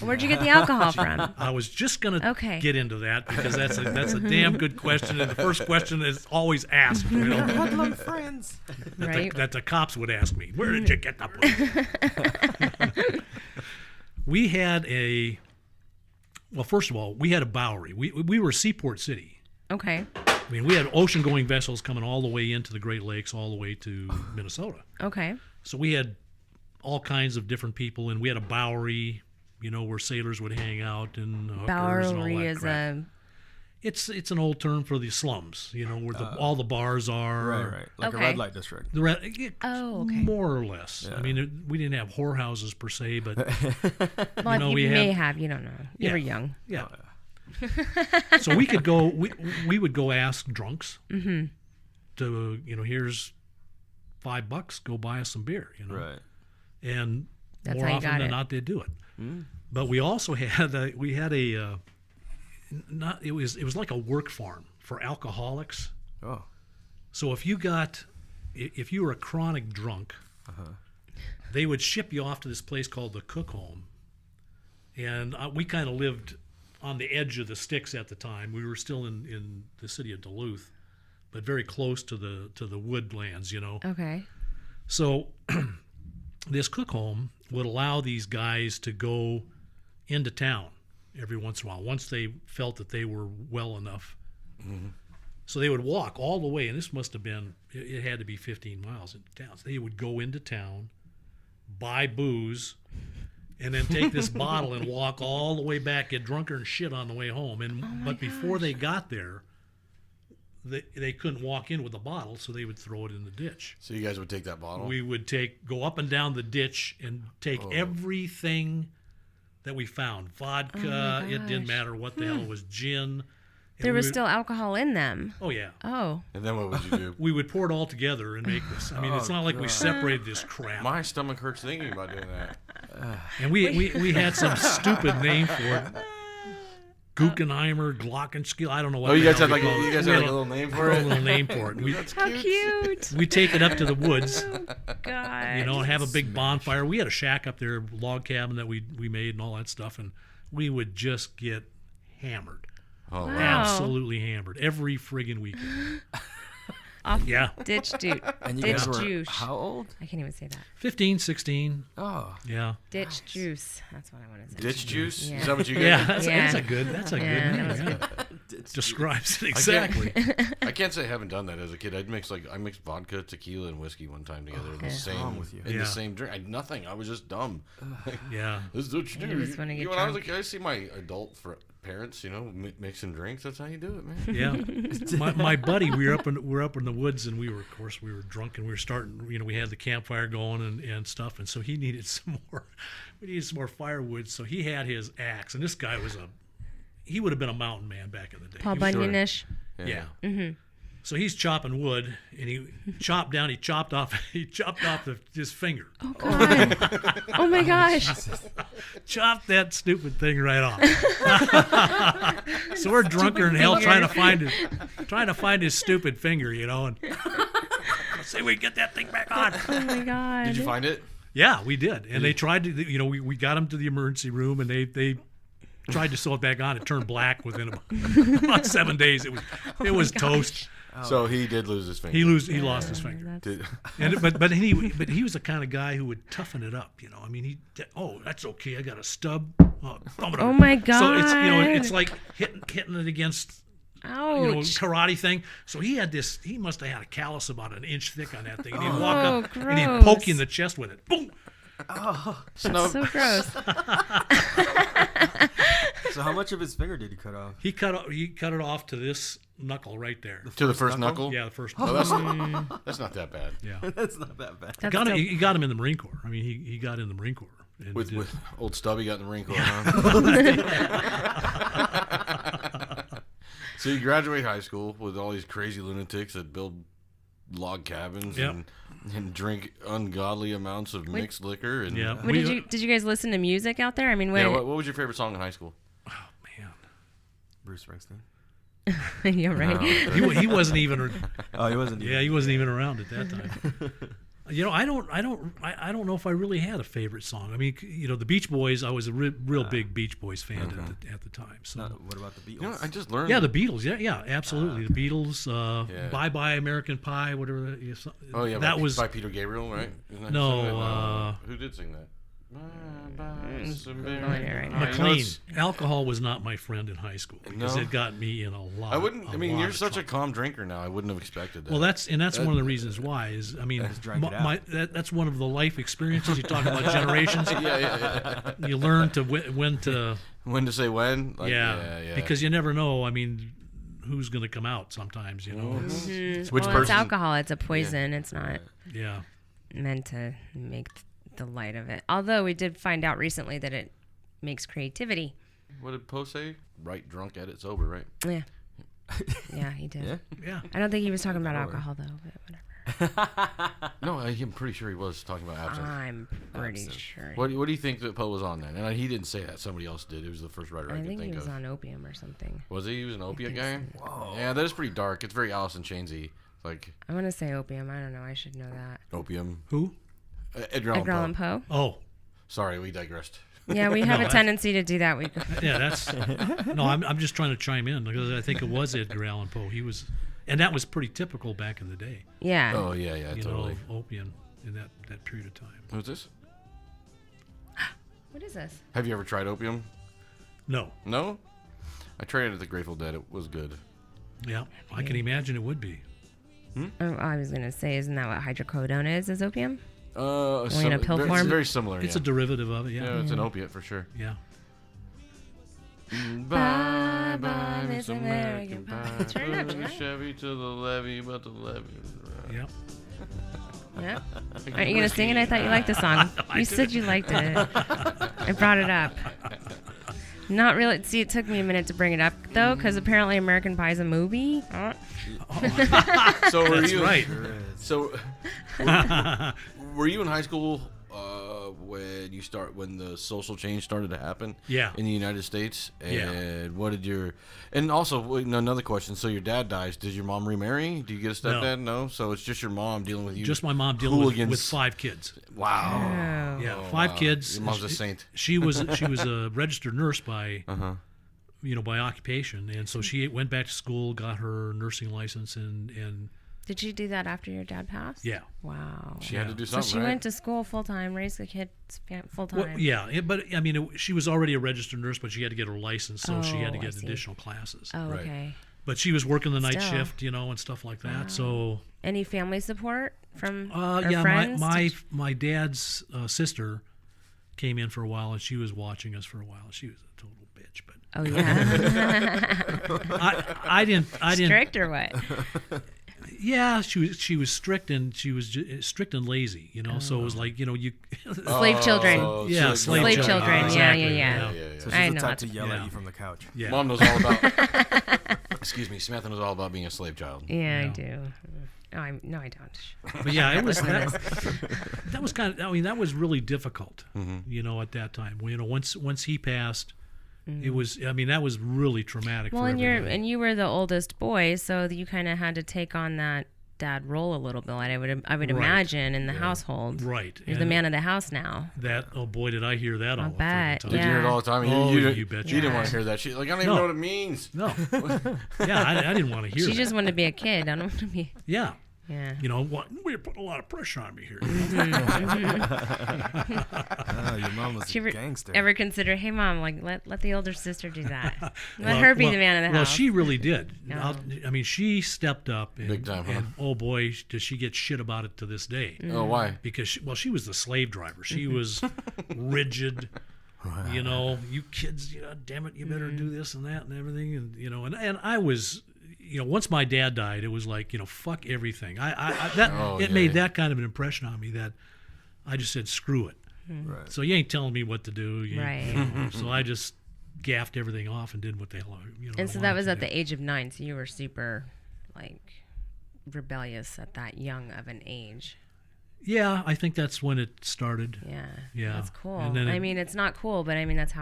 Where'd you get the alcohol from? I was just gonna Okay. get into that because that's a damn good question, and the first question is always asked. You know, Hoodlum friends. Right? that the cops would ask me, "Where did you get the booze?" We had first of all, we had a Bowery. We were a seaport city. Okay. I mean, we had ocean-going vessels coming all the way into the Great Lakes, all the way to Minnesota. Okay. So we had all kinds of different people, and we had a Bowery, you know, where sailors would hang out and hookers and all Bowery that is crap. It's an old term for the slums, you know, where all the bars are. Right. Like a Okay. red light district. Oh, okay. More or less. I mean, we didn't have whorehouses per se, but Well, know, you we may had- have. You don't know. You Yeah. were young. yeah. So we could go. We would go ask drunks to, you know, here's $5. Go buy us some beer. You know. Right. And That's more how you often got than it. not, they'd do it. But we also had it was like a work farm for alcoholics. Oh. So if you were a chronic drunk, they would ship you off to this place called the Cook Home, and we kind of lived on the edge of the sticks at the time. We were still in the city of Duluth, but very close to the woodlands, you know. Okay. So this Cook Home would allow these guys to go into town every once in a while, once they felt that they were well enough. So they would walk all the way, and this must have been, it had to be 15 miles into town. So they would go into town, buy booze, and then take this bottle and walk all the way back, get drunker and shit on the way home. But before they got there, they couldn't walk in with the bottle, so they would throw it in the ditch. So you guys would take that bottle. We would go up and down the ditch and take everything that we found. Vodka, it didn't matter what the hell it was, gin. There And was we would- still alcohol in them. Oh, yeah. Oh. And then what would you do? We would pour it all together and make this. I mean, it's not like we separated this crap. My stomach hurts thinking about doing that. And we had some stupid name for it. Guggenheimer, Glockenspiel. I don't know what. Oh, you the guys hell had like we called you it. guys We had had like a little name a for it. little name for it. That's How cute. We take it up to the woods, God. you know, and have a big bonfire. We had a shack up there, log cabin that we made and all that stuff, and we would just get hammered. Oh, wow. Wow. Absolutely hammered every friggin' weekend. Off Yeah. ditch juice. And you Ditch guys were juice. how old? I can't even say that. 15, 16. Oh. Yeah. Ditch juice. That's what I want to say. Ditch juice? Yeah. Is that what you get? Yeah, that's Yeah. a good Yeah, name. that was Yeah. Describes it exactly. I can't say I haven't done that as a kid. I mixed vodka, tequila, and whiskey one time together in the Okay. same wrong with you? in Yeah. the same drink. Nothing. I was just dumb. Yeah. This is what you do. just wanna get When I was a drunk. kid, I see my adult parents, you know, mixing drinks. That's how you do it, man. Yeah, my buddy, we were up in the woods, and we were drunk, and we were starting. You know, we had the campfire going and stuff, and so he needed some more. We needed some more firewood, so he had his axe, and this guy he would have been a mountain man back in the day. Paul He was- Bunyan-ish. Yeah. So he's chopping wood, and he chopped off his finger. Oh, God. Oh, my gosh. Chopped that stupid thing right off. So we're drunker than hell trying to find his stupid finger, you know, and let's see if we can get that thing back on. Oh, my God. Did you find it? Yeah, we did. And they tried to, you know, we got him to the emergency room, and they tried to sew it back on. It turned black within about 7 days. It was toast. So he did lose his finger. He lost his finger. Did, But he was the kind of guy who would toughen it up, you know. I mean, that's okay. I got a stub Oh my So it's God. it's like hitting it against Ouch. karate thing. So he must have had a callus about an inch thick on that thing. And he'd Oh, walk up and he'd gross. poke you in the chest with it. Boom. Snub. So gross. So how much of his finger did he cut off? He cut it off to this knuckle right there. To the first knuckle? Yeah, the first Oh, knuckle. that's not that bad. Yeah. That's not that bad. That's Got him, still- he got him in the Marine Corps. I mean, he got in the Marine Corps. And With did- old Stubby got in the Marine Corps, huh? So you graduate high school with all these crazy lunatics that build log cabins Yep. and drink ungodly amounts of mixed liquor. And Yeah. What, did you guys listen to music out there? I mean, Yeah, what was your favorite song in high school? Man. Bruce Springsteen. yeah, right. He wasn't even. Oh, he wasn't. Yeah, he wasn't even around at that time. I don't know if I really had a favorite song. I mean, the Beach Boys. I was a real big Beach Boys fan at the time. So What about the Beatles? You know, I just learned. yeah, the Beatles. Yeah, absolutely. The Beatles. Yeah. Bye Bye American Pie. Whatever. Oh yeah, that was by Peter Gabriel, right? Isn't that No, who sang that? Who did sing that? McLean. Alcohol was not my friend in high school because No. it got me in a lot. I wouldn't. I mean, lot you're of such trouble. a calm drinker now. I wouldn't have expected that. Well, that's one of the reasons why is I mean Just drank it out. that's one of the life experiences. You talk about generations. yeah. You learn to when to When to say when? Like, yeah, because you never know. I mean, who's going to come out sometimes? It's, Which Well, person? it's alcohol. It's a poison. It's not yeah. meant to make the light of it. Although we did find out recently that it makes creativity. What did Poe say? Right, drunk, edit, sober, right? Yeah. Yeah, he did. Yeah. Yeah. I don't think he was talking about alcohol though, but whatever. No, I'm pretty sure he was talking about absinthe. I'm pretty sure. What do you think that Poe was on then? And he didn't say that. Somebody else did. It was the first writer I I could think think he was of. on opium or something. Was he? He was an opiate think guy? Whoa. Yeah, that is pretty dark. It's very Alice in Chainsy. Like I want to say opium. I don't know. I should know that. opium. Who? Edgar Allan Edgar Allan Poe. Poe. Oh, Sorry, we digressed. Yeah, we have a that's- tendency to do that. We yeah. That's no. I'm just trying to chime in because I think it was Edgar Allan Poe. He was, and that was pretty typical back in the day. yeah. Oh, yeah, totally. Of opium in that period of time. Who's this? What is this? Have you ever tried opium? No. No? I tried it at the Grateful Dead. It was good. Yeah, I can imagine it would be. Oh, I was gonna say, isn't that what hydrocodone is opium? Only in a pill It's form? very similar, It's yeah. a derivative of it. Yeah, Yeah. it's an opiate for sure. Yeah. Bye, bye, Miss American Pie. Turn it up, Put a July. Chevy to the levee, but the levee. Yeah. Yeah. Aren't you gonna sing it? I thought you liked the song. You said you liked it. I brought it up. Not really. See, it took me a minute to bring it up though, because apparently American Pie is a movie. So were That's you right. Sure is. So were you in high school when the social change started to happen? Yeah. In the United States, and Yeah. what did your and also another question? So your dad dies. Does your mom remarry? Do you get a stepdad? No. So it's just your mom dealing with you. Just my mom dealing with hooligans. 5 kids. Wow. Oh. Yeah, Oh, 5 wow. kids. Your mom's a saint. She was a registered nurse by Uh-huh. by occupation, and so she went back to school, got her nursing license, and Did she do that after your dad passed? yeah. Wow. She had to do So something, she right? went to school full time, raised the kids full time. Well, yeah, but I mean, she was already a registered nurse, but she had to get her license, so she had to Oh, I get see. additional classes. Oh, Right. okay. But she was working the night Still. shift, and stuff like that. So Any family support from or yeah, friends? my dad's sister came in for a while, and she was watching us for a while. She was a total bitch, but Oh yeah. I didn't. Strict or what? Yeah, she was strict and she was strict and lazy, So it was like you. Slave children. Yeah, slave Slave children. children. Exactly, Yeah. Yeah, yeah, So yeah. she's I the know type that's- to yell Yeah. at you from the couch. Yeah. Mom knows all about. Excuse me, Samantha knows all about being a slave child. Yeah, I Yeah. do. Oh, no, I don't. But yeah, it was that was kind of. I mean, that was really difficult, at that time. Once he passed, it was. I mean, that was really traumatic. Well, for and everybody. you were the oldest boy, so you kind of had to take on that dad role a little bit. I would Right. imagine in the household. Right. You're the And man of the house now. That boy, did I hear that all the bet, freaking time. Did you hear it Yeah. all the time? Oh, you, you you betcha. didn't Yeah. want to hear that shit. Like I don't even No. know what it means. No. Yeah, I didn't want to hear She that. just wanted to be a kid. I don't want to be. Yeah. Yeah. You know, what? You're putting a lot of pressure on me here. Your mom was She a gangster. ever consider, hey, Mom, like, let the older sister do that. Let her be the man of the house. Well, she really did. No. I mean, she stepped up. And, Big time, huh? And, oh, boy, does she get shit about it to this day. Oh, why? Because, she was the slave driver. She was rigid. You know, you kids, damn it, you better do this and that and everything. And, and I was... once my dad died, it was like, fuck everything. It made that kind of an impression on me that I just said, screw it. Right. So you ain't telling me what to do. Right. So I just gaffed everything off and did what the hell And so that was at the age of 9, so you were super, like, rebellious at that young of an age. Yeah, I think that's when it started. Yeah. Yeah. That's cool. And then I mean, it's not cool, but I mean, that's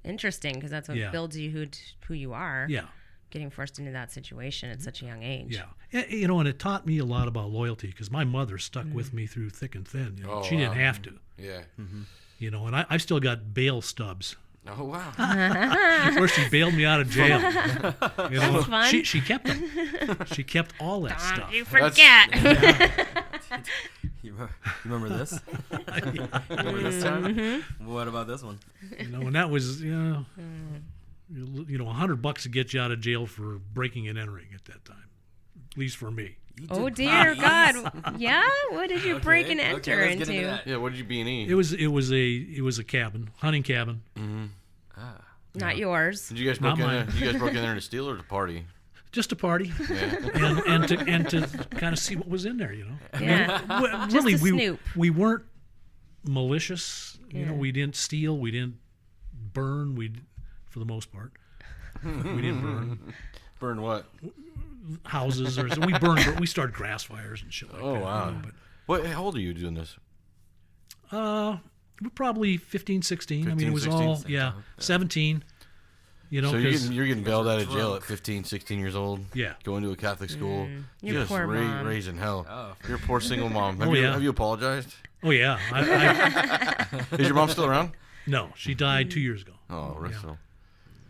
interesting because that's what Yeah. builds you who you are. Yeah. Getting forced into that situation at such a young age. Yeah. And it taught me a lot about loyalty because my mother stuck with me through thick and thin. Oh, she didn't wow. have to. Yeah. And I've still got bail stubs Oh, wow. where she bailed me out of jail. That's fun. She kept them. She kept all that Don't stuff. you forget. You remember this? Remember this time? What about this one? And that was, $100 to get you out of jail for breaking and entering at that time, at least for me. Oh dear God! Yeah, what did you break and enter let's get into? that. Yeah, what did you B&E? It was a cabin, hunting cabin. Not yours. Did you guys Not broke in there? mine. You guys broke in there to steal or to party? Just a party, Yeah. and to kind of see what was in there, Yeah. Really, to snoop. we weren't malicious. Yeah. We didn't steal. We didn't burn. For the most part, we didn't burn Burn what? houses or we started grass fires and shit like Oh, that. wow. How old are you doing this? We're probably 15, 16. I mean, it was 15, all 16. 17. So 'cause- you're getting bailed out of jail at 15, 16 years old? Yeah. Going to a Catholic school? Your Just poor mom. raising hell. Oh. You're a poor single mom. Oh, yeah. Have you apologized? Oh yeah. Is your mom still around? No, she died 2 years ago. Oh, Russell.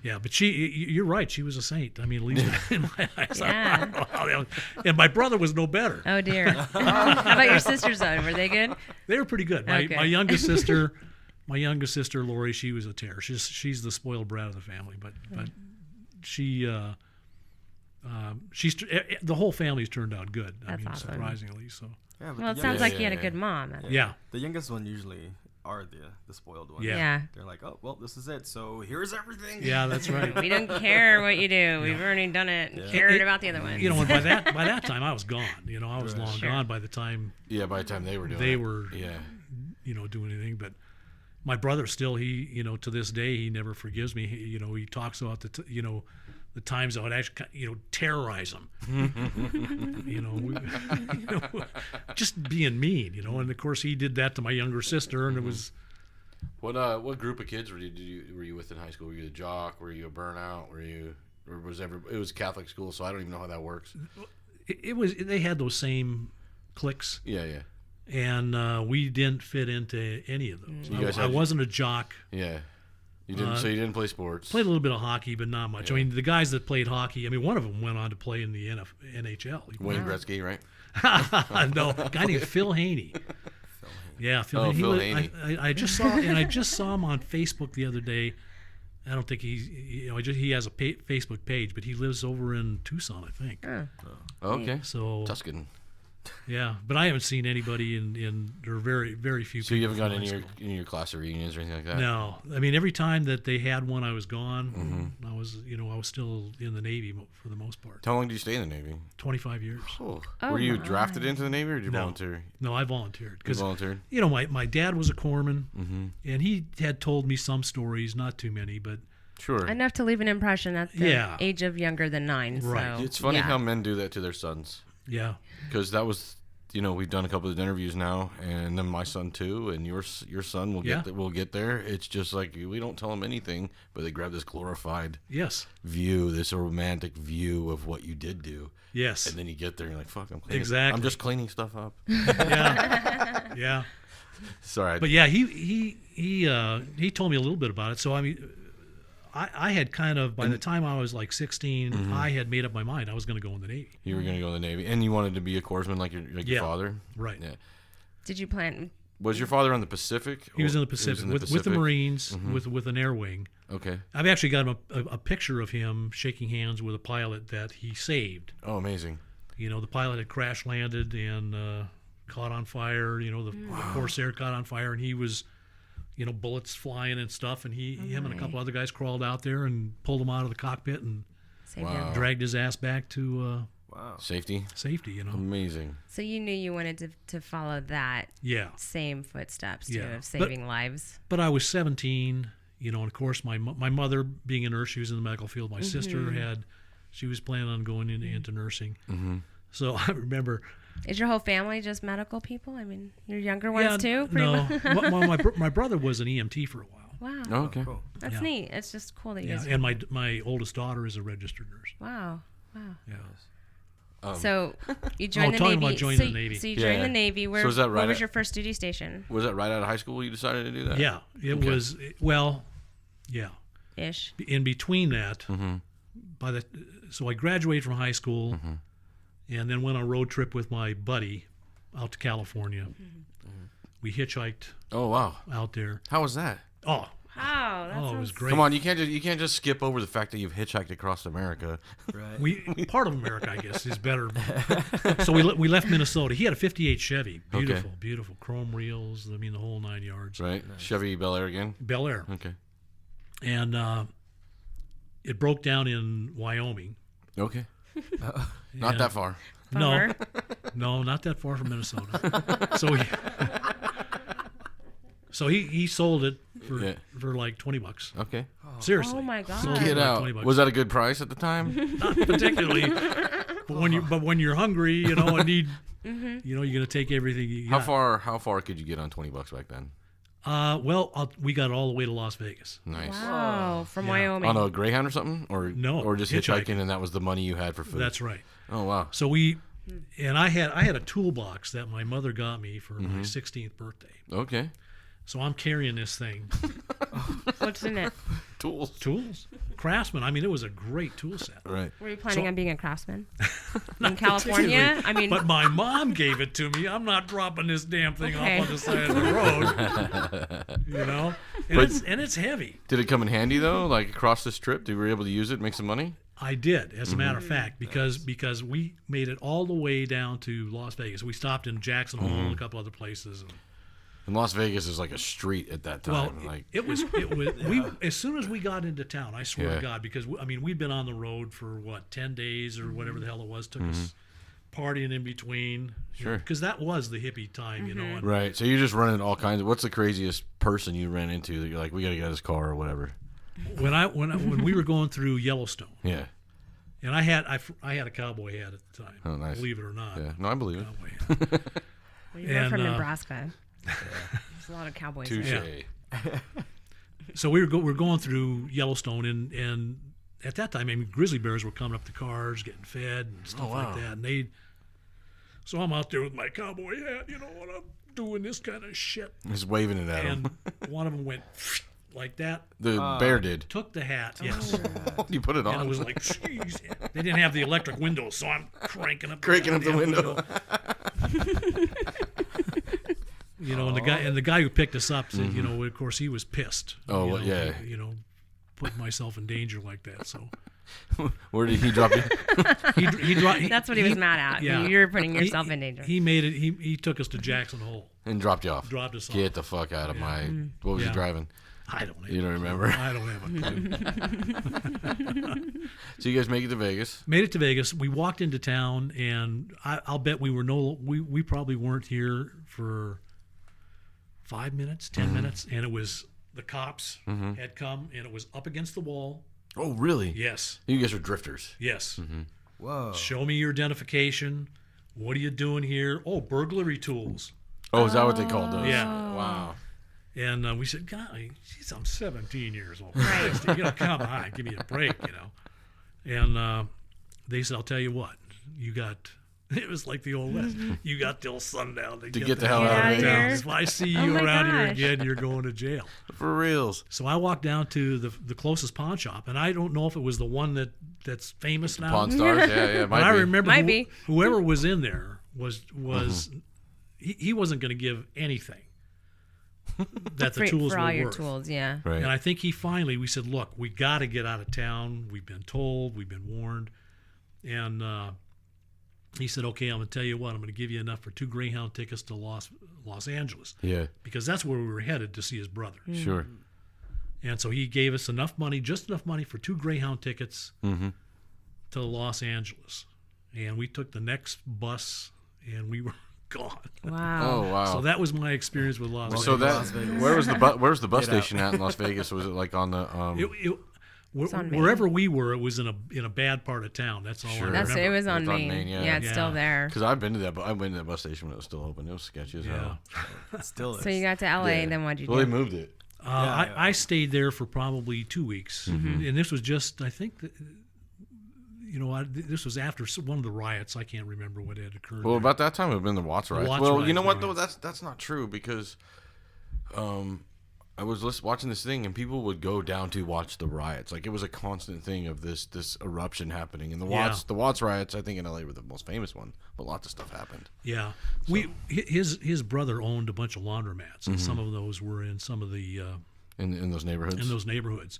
Yeah, but you're right. She was a saint. I mean, at least in my eyes. Yeah. And my brother was no better. Oh dear. How about your sisters though? Were they good? They were pretty good. My Okay. my youngest sister, Lori, she was a terror. She's the spoiled brat of the family, but the whole family's turned out good. That's awesome. Surprisingly. So Yeah, but Well, it the sounds youngest- like you had a good mom. yeah. The youngest one usually are the spoiled ones. Yeah. Yeah. They're like, oh, well, this is it. So here's everything. Yeah, that's right. We don't care what you do. We've already done it and cared about the other ones. And by that time I was gone. I was long Sure. gone by the time Yeah, by the time they were doing they it. were Yeah. doing anything. But my brother still, he to this day, he never forgives me. He talks about the times I would actually terrorize him. Just being mean. And of course he did that to my younger sister, and it was. What group of kids were you with in high school? Were you a jock? Were you a burnout? Or was it was Catholic school, so I don't even know how that works. They had those same cliques. Yeah, yeah. And we didn't fit into any of those. You guys I wasn't a jock. Yeah. You didn't. So you didn't play sports. Played a little bit of hockey, but not much. Yeah. I mean, the guys that played hockey. I mean, one of them went on to play in the NHL. Wayne Gretzky, right? No, a guy named Phil Haney. Yeah, Phil. Oh, Haney. Phil Haney. I just saw him on Facebook the other day. I don't think he has a Facebook page, but he lives over in Tucson, I think. Okay. So Tuscan. yeah, but I haven't seen anybody in there are very, very few. So you haven't people gone from high in school. your class reunions or anything like that? No, I mean every time that they had one, I was gone. Mm-hmm. I was still in the Navy for the most part. How long did you stay in the Navy? 25 years. Oh. Oh, Were you my. drafted into the Navy or did you No. volunteer? No, I volunteered You because volunteered? my dad was a corpsman, and he had told me some stories, not too many, but Sure. Enough to leave an impression at the Yeah. age of younger than 9. Right. So, It's funny yeah. how men do that to their sons. yeah, Because that was, we've done a couple of interviews now, and then my son too, and your son will Yeah. will get there. It's just like we don't tell them anything, but they grab this glorified yes, view, this romantic view of what you did do, yes, and then you get there and you're like, "Fuck, I'm cleaning. Exactly. I'm just cleaning stuff up." yeah, yeah. Sorry. But yeah, he told me a little bit about it. So I mean, I had kind of, by the time I was like 16, I had made up my mind I was going to go in the Navy. You were going to go in the Navy, and you wanted to be a corpsman like your father? Right. Yeah. Did you plan? Was your father on the Pacific? He was in the Pacific, with the Marines, with an air wing. Okay. I've actually got a picture of him shaking hands with a pilot that he saved. Oh, amazing. You know, the pilot had crash landed and caught on fire. You know, the Corsair caught on fire, and he was, you know, bullets flying and stuff. And him and a couple other guys crawled out there and pulled him out of the cockpit and dragged his ass back to Safety, you know. Amazing. So you knew you wanted to follow that same footsteps too, of saving lives. But I was 17, you know, and of course my mother, being a nurse, she was in the medical field. My sister she was planning on going into nursing. So I remember. Is your whole family just medical people? I mean, your younger ones too? No. my brother was an EMT for a while. Wow. Oh, okay. Cool. That's neat. It's just cool that you guys. And my oldest daughter is a registered nurse. Wow. Yeah. So you joined the talking Navy. about joining the Navy. So you joined the Navy. Where, So was that right what was at- your first duty station? Was that right out of high school you decided to do that? Yeah. It was, well, yeah. Ish. In between that, so I graduated from high school and then went on a road trip with my buddy out to California. We hitchhiked Oh, wow. out there. How was that? Oh, Wow. That it was sounds great. Come on, you can't just skip over the fact that you've hitchhiked across America. Right. Part of America, I guess, is better. So we left Minnesota. He had a 58 Chevy. Beautiful chrome wheels. I mean, the whole 9 yards. Right? Nice. Chevy Bel Air again? Bel Air. Okay. And it broke down in Wyoming. Okay. Not that far. Bummer. No, not that far from Minnesota. So he sold it for like $20. Okay. Seriously. Oh my God. Sold it Get for like out. $20. Was that a good price at the time? Not particularly. But when you're hungry, you know, and need, you know, you're gonna take everything you got. How far could you get on $20 back then? We got all the way to Las Vegas. Nice. Wow. From Wyoming. On a Greyhound or something? No, Or just hitchhiking and that was the money you had for food? That's right. Oh, wow. So I had a toolbox that my mother got me for my 16th birthday. Okay. So I'm carrying this thing. What's in it? Tools. Craftsman. I mean, it was a great tool set. Right. Were you planning on being a craftsman? In California? I mean. But my mom gave it to me. I'm not dropping this damn thing off on the side of the road. You know? And it's heavy. Did it come in handy, though? Like across this trip? Were you able to use it, make some money? I did, as a matter of fact, because we made it all the way down to Las Vegas. We stopped in Jackson Hole and a couple other places. And Las Vegas is like a street at that time. Well, it was we as soon as we got into town, I swear to God, because I mean we'd been on the road for 10 days or whatever the hell it was. Took us partying in between. Sure. Because that was the hippie time, you know. And Right. So you're just running all kinds of. What's the craziest person you ran into that you're like, we got to get out of this car or whatever? when we were going through Yellowstone, Yeah. and I had a cowboy hat at the time. Oh, nice. Believe it or not. Yeah. No, I believe it. Cowboy hat. Well, you were from Nebraska. There's a lot of cowboys. Touche. there. So we're going through Yellowstone, and at that time, I mean, grizzly bears were coming up the cars, getting fed and stuff like that. And so I'm out there with my cowboy hat, you know, and I'm doing this kind of shit. Just waving it at him. And one of them went like that. The bear did. Took the hat, yes. You put it on. And I was like, jeez. They didn't have the electric window, so I'm cranking up the window. You know, and the guy who picked us up said, you know, of course he was pissed. Oh, you know, yeah. You know, putting myself in danger like that. So Where did he drop you? That's what he was mad at. Yeah. You were putting yourself in danger. He made it. He took us to Jackson Hole. And dropped you off. Dropped us off. Get the fuck out of my. What was he driving? I don't know. You don't remember? I don't have a clue. So you guys make it to Vegas. Made it to Vegas. We walked into town, and I'll bet we probably weren't here for 5 minutes, 10 minutes, and it was the cops had come, and it was up against the wall. Oh, really? Yes. You guys are drifters. Yes. Whoa. Show me your identification. What are you doing here? Oh, burglary tools. Oh, is that what they called those? Yeah. Wow. And we said, God, geez, I'm 17 years old. Right. 16. You know, come on, give me a break, you know. And they said, I'll tell you what, you got It was like the old West. You got till sundown to get the hell out of here. If I see Oh you my around here gosh. again, you're going to jail. For reals. So I walked down to the closest pawn shop, and I don't know if it was the one that's famous now. Pawn Stars, yeah, But I remember Might be. whoever was in there was Mm-hmm. he wasn't going to give anything that the tools for were all your worth. tools, yeah. Right. And I think we said, look, we got to get out of town. We've been told, we've been warned. And he said, okay, I'm going to tell you what, I'm going to give you enough for 2 Greyhound tickets to Los Angeles, Yeah, because that's where we were headed to see his brother. sure. And so he gave us enough money, just enough money for 2 Greyhound tickets Mm-hmm. to Los Angeles. And we took the next bus, and we were gone. Wow. Oh wow. So that was my experience with Las Vegas. So Las Vegas. where was the bus Get out. station at in Las Vegas? Was it like on the on Main. wherever we were, it was in a bad part of town. That's all Sure. I That's remember. it was on It's on Main. Main, Yeah, yeah. it's Yeah. still there. Because I've been to that, but I went to that bus station when it was still open. It was sketchy as Yeah. hell. Still is. So you got to LA, Yeah. and then what'd you Well, do? they moved it. I stayed there for probably 2 weeks, and this was just, I think, this was after one of the riots. I can't remember what had occurred. Well, there. about that time it would have been the Watts riots. Watts Well, you riots, know what right. though? That's not true because, I was watching this thing and people would go down to watch the riots. Like it was a constant thing of this eruption happening. And the Watts riots, I think in LA were the most famous one, but lots of stuff happened. Yeah, his brother owned a bunch of laundromats, and some of those were in some of the In those neighborhoods. in those neighborhoods.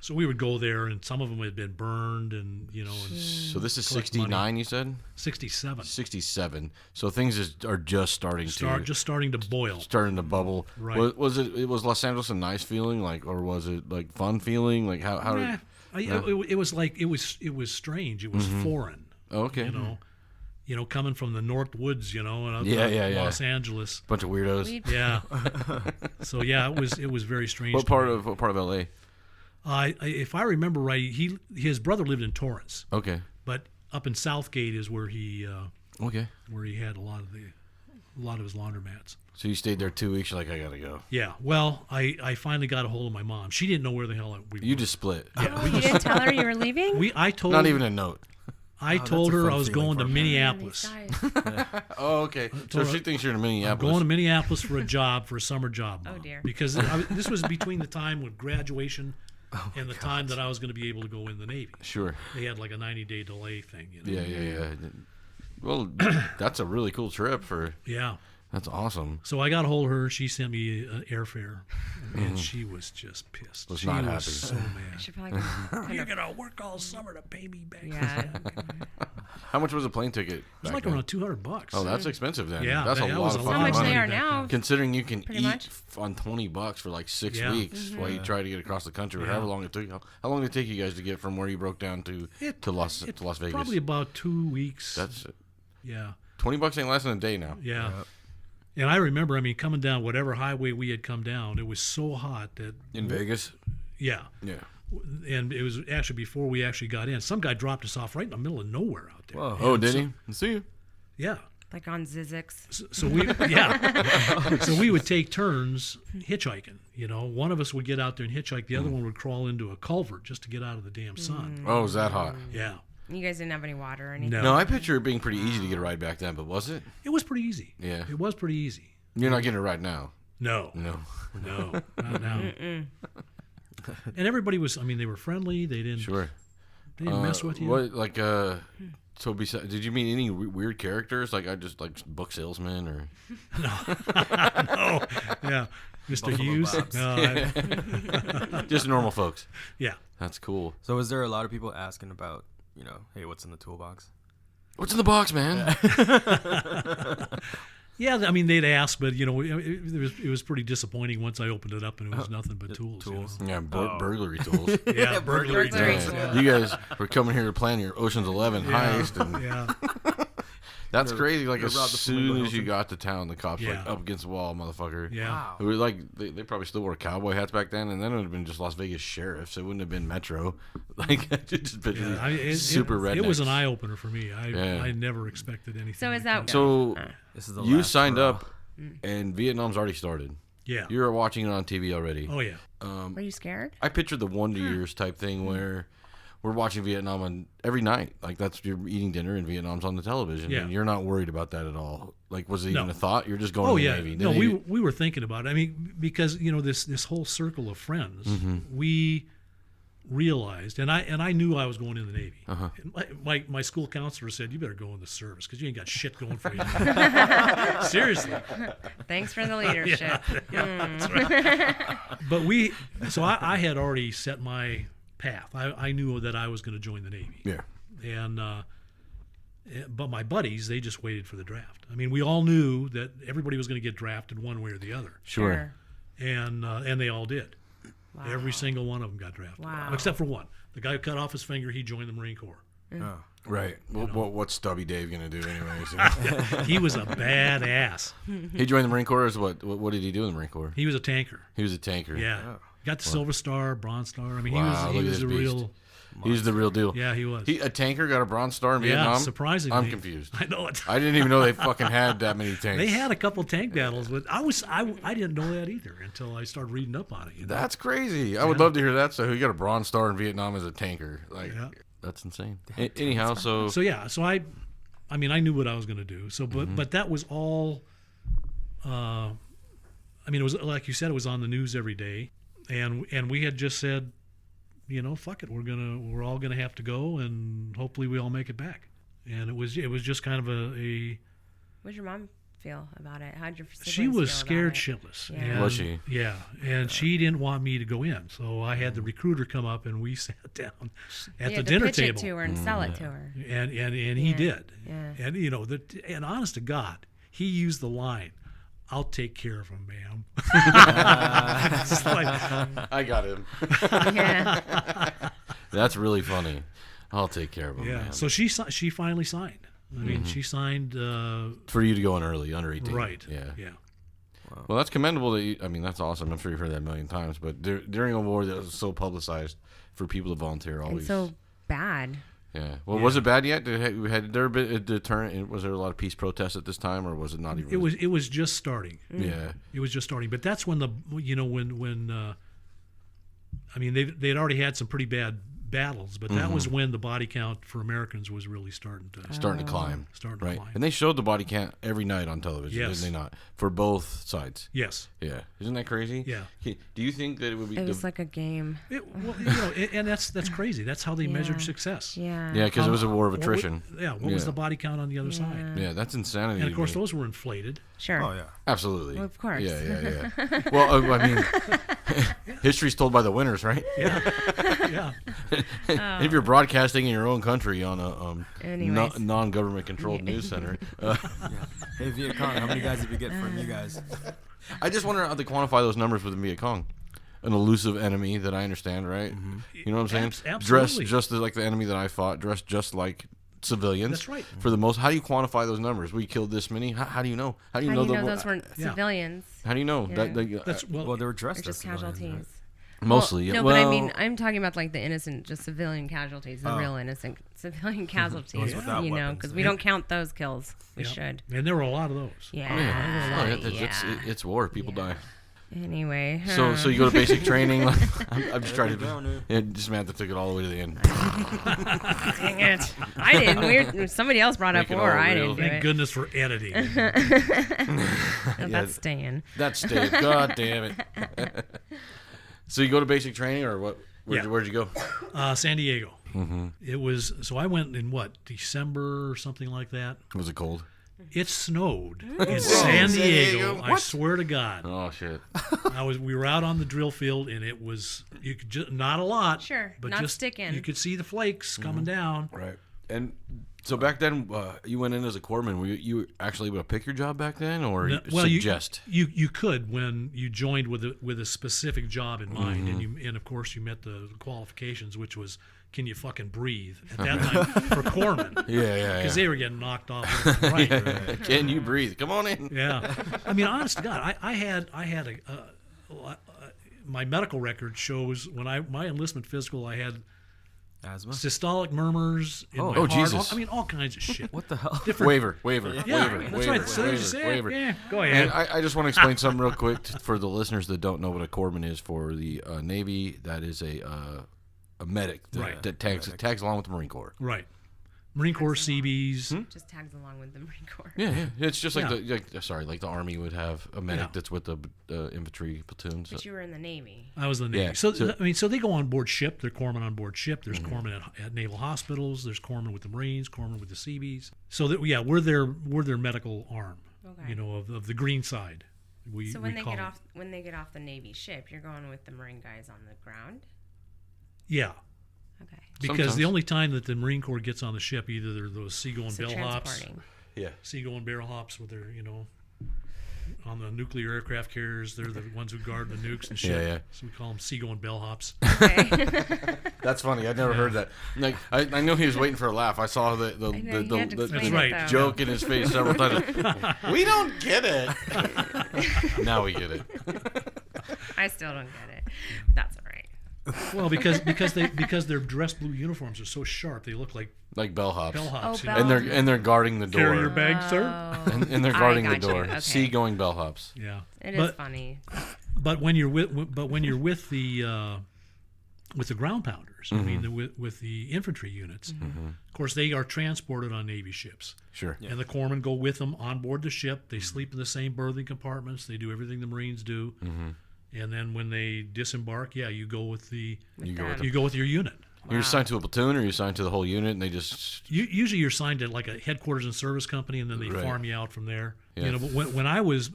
So we would go there, and some of them had been burned, and and So this is collect 69, money. you said? 67. 67. So things are just starting Starting to boil. starting to bubble. Right. Was Los Angeles a nice feeling, like, or was it like fun feeling? Like how Nah, did, it was like it was strange. It was foreign. oh, okay. Coming from the North Woods, and out Yeah, to yeah. Los Angeles. Bunch of weirdos. Yeah. So yeah, it was very strange. What to part me. of LA? If I remember right, his brother lived in Torrance, Okay. but up in Southgate is where he Okay. had a lot of his laundromats. So you stayed there 2 weeks. You're like, I gotta go. Yeah. Well, I finally got a hold of my mom. She didn't know where the hell we were. You just split. Oh, you didn't tell her you were leaving? I told Not even a note. I that's told a her fun I was feeling going to for her. Minneapolis. These guys. Oh, okay. So she thinks you're in I'm Minneapolis. going to Minneapolis for a summer job. Oh, Mom. dear. Because this was between the time of graduation and the time that I was going to be able to go in the Navy. Sure. They had like a 90-day delay thing. Yeah. Well, that's a really cool trip Yeah. That's awesome. So I got a hold of her. She sent me airfare, and she was just pissed. Was she not was happy. so I mad. should probably kind You're of, gonna work all summer to pay me back. yeah. How much was a plane ticket? It was back like then? around $200. Oh, that's expensive then. Yeah, That's a that lot was of a fucking How much money. they are back now? then. Considering you can Pretty eat much. on $20 for like 6 Yeah. weeks while you try to get across the country, or Yeah. however long it took. How long did it take you guys to get from where you broke down to Las Vegas? Probably about 2 weeks. That's yeah. $20 ain't lasting a day now. Yeah. And I remember, coming down whatever highway we had come down, it was so hot that In Vegas? yeah. Yeah. And it was actually before we actually got in. Some guy dropped us off right in the middle of nowhere out there. Whoa. Oh, did he? See you. Yeah. Like on Zizix. So we so we would take turns hitchhiking. One of us would get out there and hitchhike. The other one would crawl into a culvert just to get out of the damn sun. Oh, is that hot? Yeah. You guys didn't have any water or anything? No. No, I picture it being pretty easy to get a ride back then, but was it? It was pretty easy. Yeah. It was pretty easy. You're not getting a ride now. No. No. No. Not now. And everybody was. They were friendly. They didn't. Sure. They didn't mess with you. What so besides, did you meet any weird characters? Like I just like book salesman or No. Yeah. Mr. Buffalo Hughes. Bob's. No. just normal folks? Yeah. That's cool. So was there a lot of people asking about, hey, what's in the toolbox? What's in the box, man? Yeah, they'd ask, but it was pretty disappointing once I opened it up and it was nothing but tools. tools. Yeah, burglary tools. Yeah, burglary. Burglary tools. tools. Yeah. You guys were coming here to plan your Ocean's 11 heist, and Yeah, that's crazy. Like you as robbed the soon Flamingo as you Hilton. got to town, the cops were Yeah. like up against the wall, motherfucker. yeah. Wow. It was like they probably still wore cowboy hats back then, and then it would have been just Las Vegas sheriffs. It wouldn't have been Metro. Like I just picture Yeah, these super rednecks. It was an eye opener for me. Yeah. I never expected anything. So is like that So This is the you last signed hurrah. up, and Vietnam's already started. Yeah. You were watching it on TV already. Oh yeah. Were you scared? I pictured the Wonder Years type thing where we're watching Vietnam on every night. Like that's you're eating dinner and Vietnam's on the television, and you're not worried about that at all. Like, was it even a thought? You're just going to the Navy. No, we were thinking about it. I mean, because this whole circle of friends, we realized, and I knew I was going in the Navy. And my school counselor said, "You better go in the service because you ain't got shit going for you." Seriously. Thanks for the leadership. That's right. But I had already set my path. I knew that I was going to join the Navy. Yeah. And but my buddies, they just waited for the draft. I mean, we all knew that everybody was going to get drafted one way or the other. Sure. And they all did. Wow. Every single one of them got drafted. Wow. Except for one. The guy who cut off his finger, he joined the Marine Corps. Oh. Right. What's Stubby Dave gonna do anyways? He was a badass. He joined the Marine Corps. As what did he do in the Marine Corps? He was a tanker. He was a tanker. Yeah. Oh. Got the Silver Star, Bronze Star. I mean, Wow, he look at was this a beast. real. He's the real deal. Yeah, he was. A tanker got a Bronze Star in Vietnam? Surprisingly. I'm confused. I know it. I didn't even know they fucking had that many tanks. They had a couple tank battles, but I didn't know that either until I started reading up on it. You know? That's crazy. I would love to hear that. So he got a Bronze Star in Vietnam as a tanker. Like, Yeah. that's insane. Anyhow, so I mean, I knew what I was going to do. So, but that was all. I mean, it was like you said, it was on the news every day, and we had just said, fuck it, we're all gonna have to go, and hopefully we all make it back. And it was just kind of a. What did your mom feel about it? How'd your siblings She was feel scared about it? shitless. Yeah. And, Was she? Yeah, and she didn't want me to go in, so I had the recruiter come up, and we sat down at You the had to dinner pitch table, it to her and sell it to her. and he did. Yeah. And and honest to God, he used the line, "I'll take care of him, ma'am." It's like, I got him. Yeah. That's really funny. I'll take care of him. yeah. Man. So she finally signed. I mean, she signed. For you to go in early, under 18. Right. Yeah. Yeah. Well, that's commendable. That's awesome. I'm sure you've heard that a million times. But during a war that was so publicized for people to volunteer, always. And so bad. Yeah. Well, was it bad yet? Had there been a deterrent? Was there a lot of peace protests at this time, or was it not even? It was just starting. Yeah. It was just starting. But that's when I mean, they'd already had some pretty bad battles, but that was when the body count for Americans was really starting to climb. Starting to Right. climb. And they showed the body count every night on television, Yes. didn't they not? For both sides. Yes. Yeah. Isn't that crazy? Yeah. Do you think that it would be? It was like a game. And that's crazy. That's how they measured success. Yeah. Yeah, because it was a war of attrition. What was the body count on the other side? Yeah, that's insanity. And of course, to me. those were inflated. Sure. Oh yeah. Absolutely. Well, of course. Yeah. Well, I mean, history's told by the winners, right? Yeah. If you're broadcasting in your own country on a Anyways. non-government controlled news center, Hey Viet Cong, how many guys did we get from you guys? I just wonder how they quantify those numbers with the Viet Cong. An elusive enemy that I understand, right? You know what I'm saying? Dressed Absolutely. just like the enemy that I fought, dressed just like civilians. That's right. For the most, how do you quantify those numbers? We killed this many. How do you know? How do you know those weren't civilians? How do you know? Yeah. That's Well, they were Or dressed as just civilians, casualties? right? Mostly, Well, yeah. no, Well, but I mean, I'm talking about like the innocent, just civilian casualties, the real innocent civilian casualties. without Because weapons. we don't count those kills. We Yeah. should. And there were a lot of those. Yeah. it's war. People die. Anyway. So you go to basic training. I'm just trying to. Downer. Yeah, Samantha took it all the way to the end. Dang it. I didn't. Somebody else brought up Make it war. all I real. didn't do Thank it. goodness for editing. That's staying. That's Dave. God damn it. So you go to basic training, or what? Where'd you go? San Diego. It was, so I went in December or something like that. Was it cold? It snowed in San Diego. I What? swear to God. Oh shit. We were out on the drill field, and it was, you could just, not a lot. Sure, but not just sticking. You could see the flakes coming down. Right. And so back then, you went in as a corpsman. Were you actually able to pick your job back then, or Well, suggest? you could when you joined with a specific job in mind, and of course you met the qualifications, which was, can you fucking breathe at that time for corpsmen? Yeah. Because they were getting knocked off left and right. Can you breathe? Come on in. Yeah, I mean, honest to God, I had my medical record shows when my enlistment physical, I had Asthma. systolic murmurs in my Oh, heart. Jesus. I mean, all kinds of shit. What the hell? Waiver. Yeah, that's right. So they just say, yeah, go ahead. And I just want to explain something real quick for the listeners that don't know what a corpsman is for the Navy. That is a a medic that tags along with the Marine Corps. Right. Marine Corps, Seabees. Just tags along with the Marine Corps. Yeah. It's just like like the Army would have a medic that's with the infantry platoons. But you were in the Navy. I was in the Navy. Yeah, So they go on board ship. They're corpsmen on board ship. There's corpsmen at naval hospitals. There's corpsmen with the Marines, corpsmen with the Seabees. So that we're their medical arm. Okay. Of the green side. So when they get off the Navy ship, you're going with the Marine guys on the ground? Yeah. Okay. Because Sometimes. the only time that the Marine Corps gets on the ship, either they're those seagoing So bellhops, transporting. seagoing barrel hops with their, on the nuclear aircraft carriers, they're the ones who guard the nukes and shit. Yeah. So we call them seagoing bellhops. Okay. That's funny. I'd never heard that. Like I know he was waiting for a laugh. I saw I know, you had to the explain right. it, though. joke in his face several times. We don't get it. Now we get it. I still don't get it. That's all right. Well, because their dress blue uniforms are so sharp, they look like Like bellhops. bellhops. Oh, And they're guarding the door. Carry your bag, sir. And they're guarding the got you. door. Okay. Seagoing bellhops. Yeah. It is funny. But when you're with the ground pounders, I mean, with the infantry units, of course, they are transported on Navy ships. Sure. And the corpsmen go with them on board the ship. They sleep in the same berthing compartments. They do everything the Marines do. And then when they disembark, you go with your unit. You're assigned to a platoon, or you're assigned to the whole unit, and they just Usually you're assigned to like a headquarters and service company, and then they Right. farm you out from there. Yeah. But when I was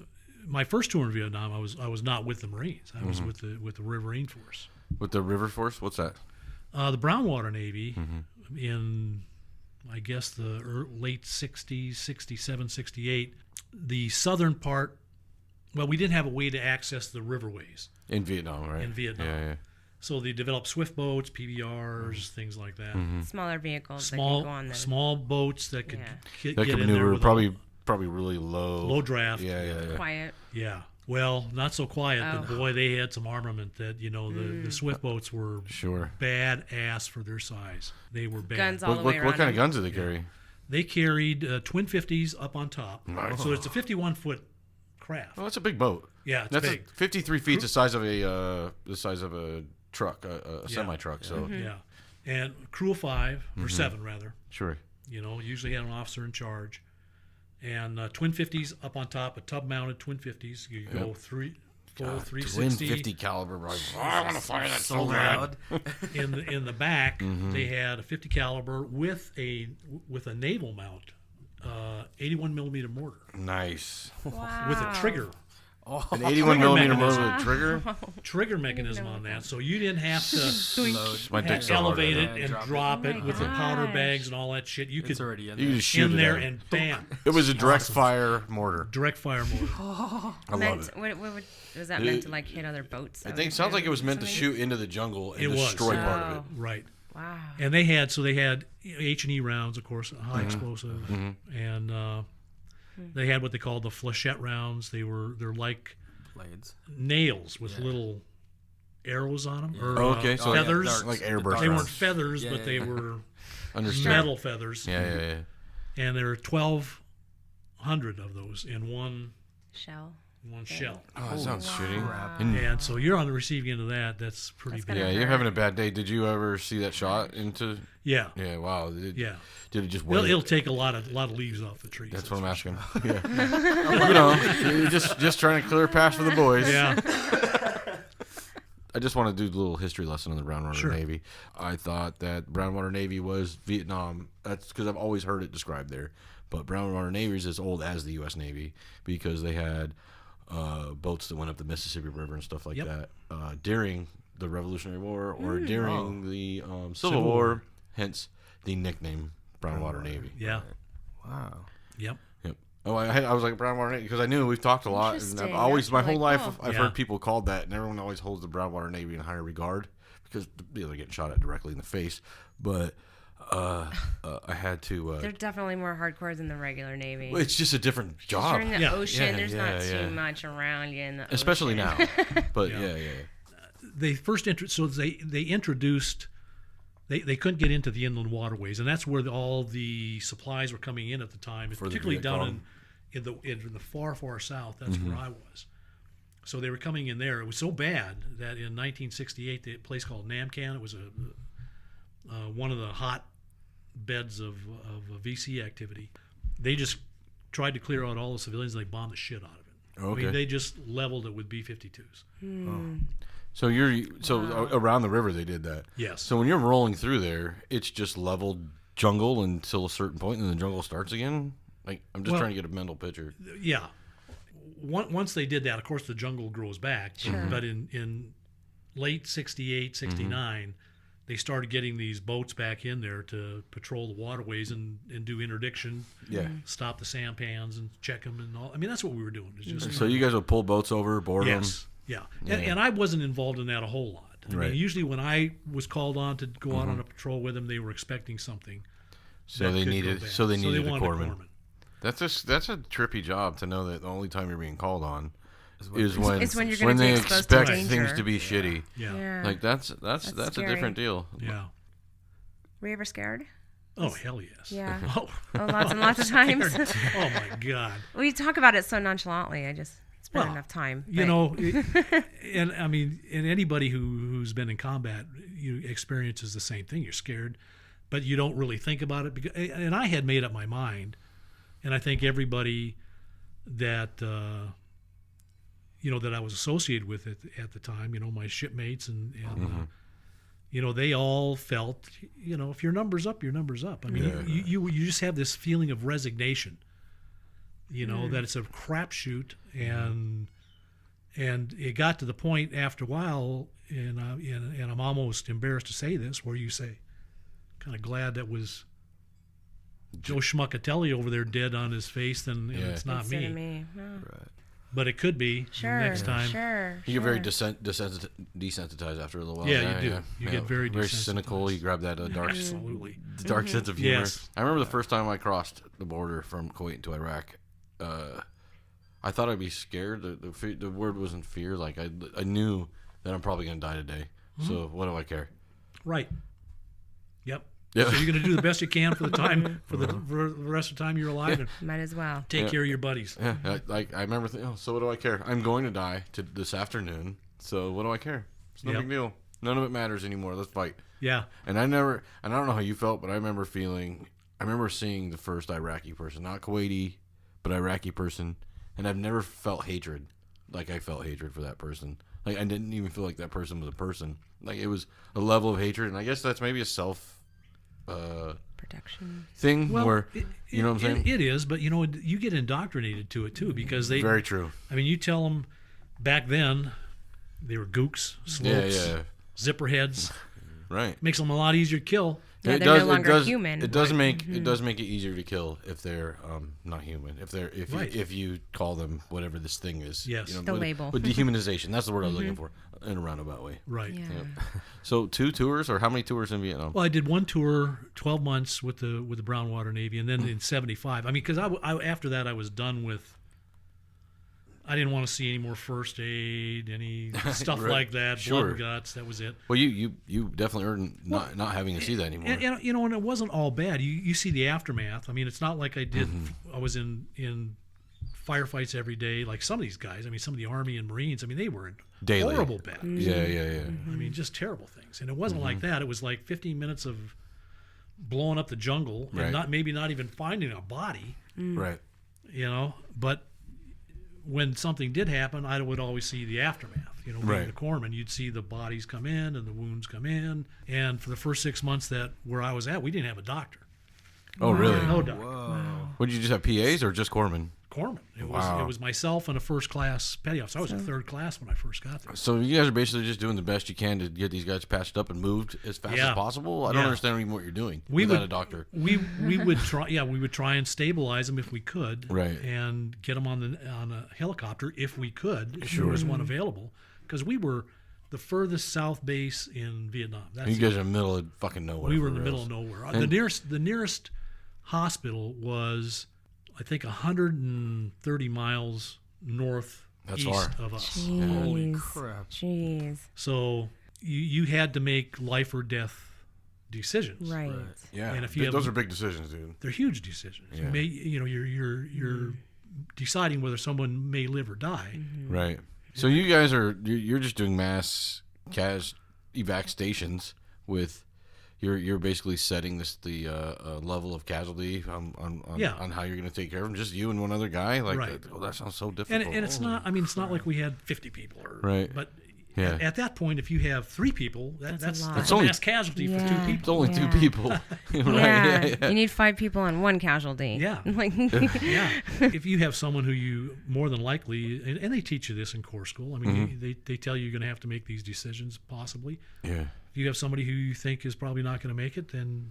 my first tour in Vietnam, I was not with the Marines. I was with the Riverine Force. with the River Force. What's that? The Brownwater Navy in, I guess, the late 60s, 67, 68. The southern part, well, we didn't have a way to access the riverways In Vietnam, right? in Vietnam. Yeah. So they developed swift boats, PBRs, things like that. Smaller vehicles that can go on the... Small boats that could get That could in there maneuver with probably really low. low draft. Yeah. Quiet. Yeah. Well, not so quiet, but Oh. boy, they had some armament that, the swift boats were Sure. badass for their size. They were bad. Guns all the way What around. kind of them. guns do they carry? They carried twin 50s up on top. Nice. So it's a 51-foot craft. Well, that's a big boat. Yeah, it's That's big. 53 feet, the size of a truck, a semi truck. So Yeah. And crew of 5, or 7 rather, sure. usually had an officer in charge. And twin 50s up on top, a tub mounted twin 50s. You go full Twin 360. 50 caliber rifle. I want to fire that so loud. In the back, they had a 50 caliber with a naval mount, 81 millimeter mortar Nice. Wow. with a trigger An 81 millimeter mechanism. motor trigger. trigger mechanism on that, so you didn't have to Load. My dick's so hard elevate right it now. and Drop drop it. it Oh with the my powder gosh. bags and all that shit. You It's could already in You there. just shoot in it there at and bam, It was a direct Awesome. fire mortar. direct fire mortar. I meant, love it. What was that meant to like hit other boats? I think it sounds like it was meant to shoot into the jungle and It was. destroy part of it. Right. Wow. And they had H&E rounds, of course, high explosive, and they had what they called the flechette rounds. They're like Blades. nails with little arrows on them, or Oh, okay, so feathers. darts. like The airburst darts. They weren't rounds. feathers, Yeah, but yeah, they yeah. were Understood. metal feathers. Yeah. And there are 1,200 of those in one Shell. shell. Oh, that sounds shitty. Crap. And so you're on the receiving end of that. That's pretty That's big. gonna Yeah, you're hurt. having a bad day. Did you ever see that shot into? Yeah. Yeah, wow. Did it just It'll, wait? it'll take a lot of leaves off the trees. That's what I'm asking. Yeah. You're just trying to clear a path for the boys. Yeah. I just want to do a little history lesson on the Brownwater Sure. Navy. I thought that Brownwater Navy was Vietnam. That's because I've always heard it described there. But Brownwater Navy is as old as the U.S. Navy because they had boats that went up the Mississippi River and stuff like Yep. that during the Revolutionary War or during the Civil Civil War. War. Hence the nickname Brownwater Navy. Yeah. Wow. Yep. Yep. Oh, I was like Brownwater Navy because I knew we've talked a lot, and I've Interesting. always my You're whole like, life oh. I've Yeah. heard people called that, and everyone always holds the Brownwater Navy in higher regard because they're getting shot at directly in the face. But I had to. They're definitely more hardcore than the regular Navy. Well, it's just a different job, You're in the Yeah. ocean. Yeah, there's yeah, not yeah. too much around you in the especially ocean. now. But Yeah. yeah. They first they introduced. They couldn't get into the inland waterways, and that's where all the supplies were coming in at the time, For the particularly Viet down Cong. in the far south. That's where I was. So they were coming in there. It was so bad that in 1968, the place called Namcan, it was one of the hot beds of VC activity. They just tried to clear out all the civilians. And they bombed the shit out of it. Okay. I mean, they just leveled it with B-52s. So around the river they did that. Yes. So when you're rolling through there, it's just leveled jungle until a certain point, and then the jungle starts again. Like, I'm just trying to get a mental picture. Yeah. Once they did that, of course, the jungle grows back. Sure. But in late 68, 69, they started getting these boats back in there to patrol the waterways and do interdiction. Yeah. Stop the sampans and check them and all. I mean, that's what we were doing. It's just So you guys would pull boats over, board them. yes. Yeah. And I wasn't involved in that a whole lot. I Right. mean, usually when I was called on to go out on a patrol with them, they were expecting something. So they needed a wanted corpsman. That's a trippy job to know that the only time you're being called on is when It's when you're gonna they be exposed to expect danger. things to be shitty. Yeah. Like that's a scary. different deal. Yeah. Were you ever scared? Oh, hell yes. Yeah. Oh, Lots and lots of times. oh my God. We talk about it so nonchalantly. It's been Well, enough time. You but- know, and I mean, and anybody who's been in combat, you experiences the same thing. You're scared, but you don't really think about it. And I had made up my mind, and I think everybody that that I was associated with at the time, my shipmates and they all felt, if your number's up, your number's up. I mean, you just have this feeling of resignation. That it's a crapshoot, and it got to the point after a while, and I'm almost embarrassed to say this, where you say, kind of glad that was Joe Schmuckatelli over there dead on his face, and it's not Instead me. of me. No. Right. But it could be next time. Sure. You get very desensitized after a little while. Yeah, you do. You get very cynical. You grab that Absolutely. dark sense of humor. Yes. I remember the first time I crossed the border from Kuwait to Iraq. I thought I'd be scared. The word wasn't fear. Like I knew that I'm probably gonna die today. So what do I care? Right. Yep. Yeah. So you're going to do the best you can for the time for the rest of the time you're alive, and Might as well. take care of your buddies. Yeah. I remember thinking, so what do I care? I'm going to die this afternoon. So what do I care? It's no big deal. None of it matters anymore. Let's fight. Yeah. And I don't know how you felt, but I remember seeing the first Iraqi person, not Kuwaiti, but Iraqi person, and I've never felt hatred like I felt hatred for that person. Like I didn't even feel like that person was a person. Like it was a level of hatred, and I guess that's maybe a self Protection. thing Well, where you know what I'm saying? It is, but you get indoctrinated to it too, because they. Very true. I mean, you tell them back then they were gooks, slopes, zipper heads. Right. Makes them a lot easier to kill. Yeah, they're no longer human. It does make it easier to kill if they're not human. If you call them whatever this thing is. Yes. The label. With dehumanization. That's the word I was looking for in a roundabout way. Right. Yeah. So 2 tours, or how many tours in Vietnam? Well, I did one tour, 12 months with the Brownwater Navy, and then in '75. I mean, because I after that I was done with. I didn't want to see any more first aid, any stuff Right. like that. Sure. Blood and guts. That was it. Well, you definitely earned not having to see that anymore. And and it wasn't all bad. You see the aftermath. I mean, it's not like I did. I was in firefights every day, like some of these guys. I mean, some of the Army and Marines. I mean, they were in Daily. horrible bad. Yeah. I mean, just terrible things. And it wasn't like that. It was like 15 minutes of blowing up the jungle Right. and not even finding a body. Right. But when something did happen, I would always see the aftermath. Being Right. the corpsman, you'd see the bodies come in and the wounds come in. And for the first 6 months where I was at, we didn't have a doctor. Oh, really? No doctor. Whoa. Would you just have PAs or just corpsmen? Corpsman. It Wow. was myself and a first class petty officer. I was in third class when I first got there. So you guys are basically just doing the best you can to get these guys patched up and moved as fast Yeah. as possible. I don't Yeah. understand even what you're doing We without would- a doctor. We would try. Yeah, we would try and stabilize them if we could. Right. And get them on a helicopter if we could. If there was one available, because we were the furthest south base in Vietnam. That's You guys are in the middle of fucking nowhere. we were in for the middle reals. of nowhere. And- The nearest hospital was, I think, 130 miles northeast That's far. of us. Holy Jeez. crap. Jeez. So you had to make life or death decisions. Right. Yeah. And if you those have- are big decisions, dude. They're huge decisions. Yeah. You're deciding whether someone may live or die. Right. So you guys you're just doing mass cash evac stations with You're basically setting the level of casualty on how you're going to take care of them. Just you and one other guy. Like, Right. that sounds so difficult. And it's not. I mean, it's not like we had 50 people. Right. But Yeah. at that point, if you have 3 people, That's a lot. that's only- a mass casualty for 2 Yeah. It's people. only 2 people. Right? Yeah. You need 5 people on 1 casualty. Yeah. Like, Yeah. If you have someone who you more than likely, and they teach you this in core school. I mean, they tell you you're going to have to make these decisions possibly. Yeah. If you have somebody who you think is probably not going to make it, then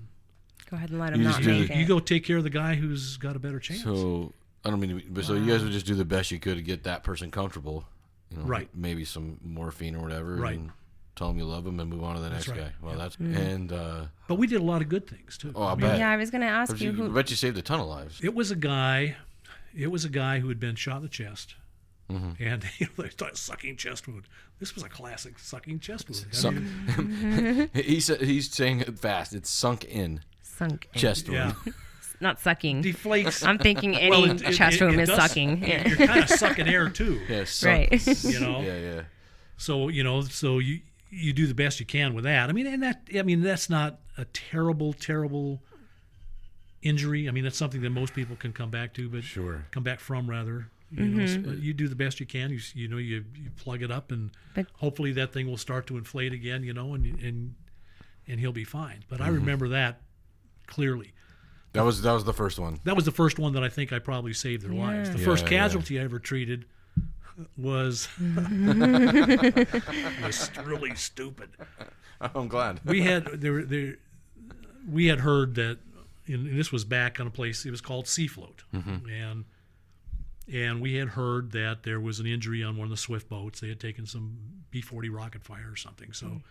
go ahead and let them You not just do make the- it. you go take care of the guy who's got a better chance. So I don't mean to, but so you guys would just do the best you could to get that person comfortable. You know, Right. Maybe some morphine or whatever. Right. And tell them you love them and move on to the next right. guy. Well, Yeah. that's and But we did a lot of good things too. Oh, I bet. Yeah, I was going to ask you I who. bet you saved a ton of lives. It was a guy who had been shot in the chest, and they started sucking chest wound. This was a classic sucking chest wound. I mean, He's saying it fast. It's sunk in Sunk in. chest wound. yeah, Not sucking. deflates. I'm thinking any Well, chest wound is does- sucking. Yeah. You're kind of sucking air too. Yeah, sunk. Right. You know. Yeah. So you do the best you can with that. I mean, that's not a terrible injury. I mean, that's something that most people can come back to, but Sure. come back from rather. You know, so you do the best you can. You plug it up, and But- hopefully that thing will start to inflate again. You know, and he'll be fine. But I remember that clearly. That was the first one. That was the first one that I think I probably saved their lives. The Yeah, first yeah. casualty I ever treated was was really stupid. I'm glad. We had we had heard that, and this was back on a place. It was called Sea Float, and we had heard that there was an injury on one of the swift boats. They had taken some B-40 rocket fire or something. So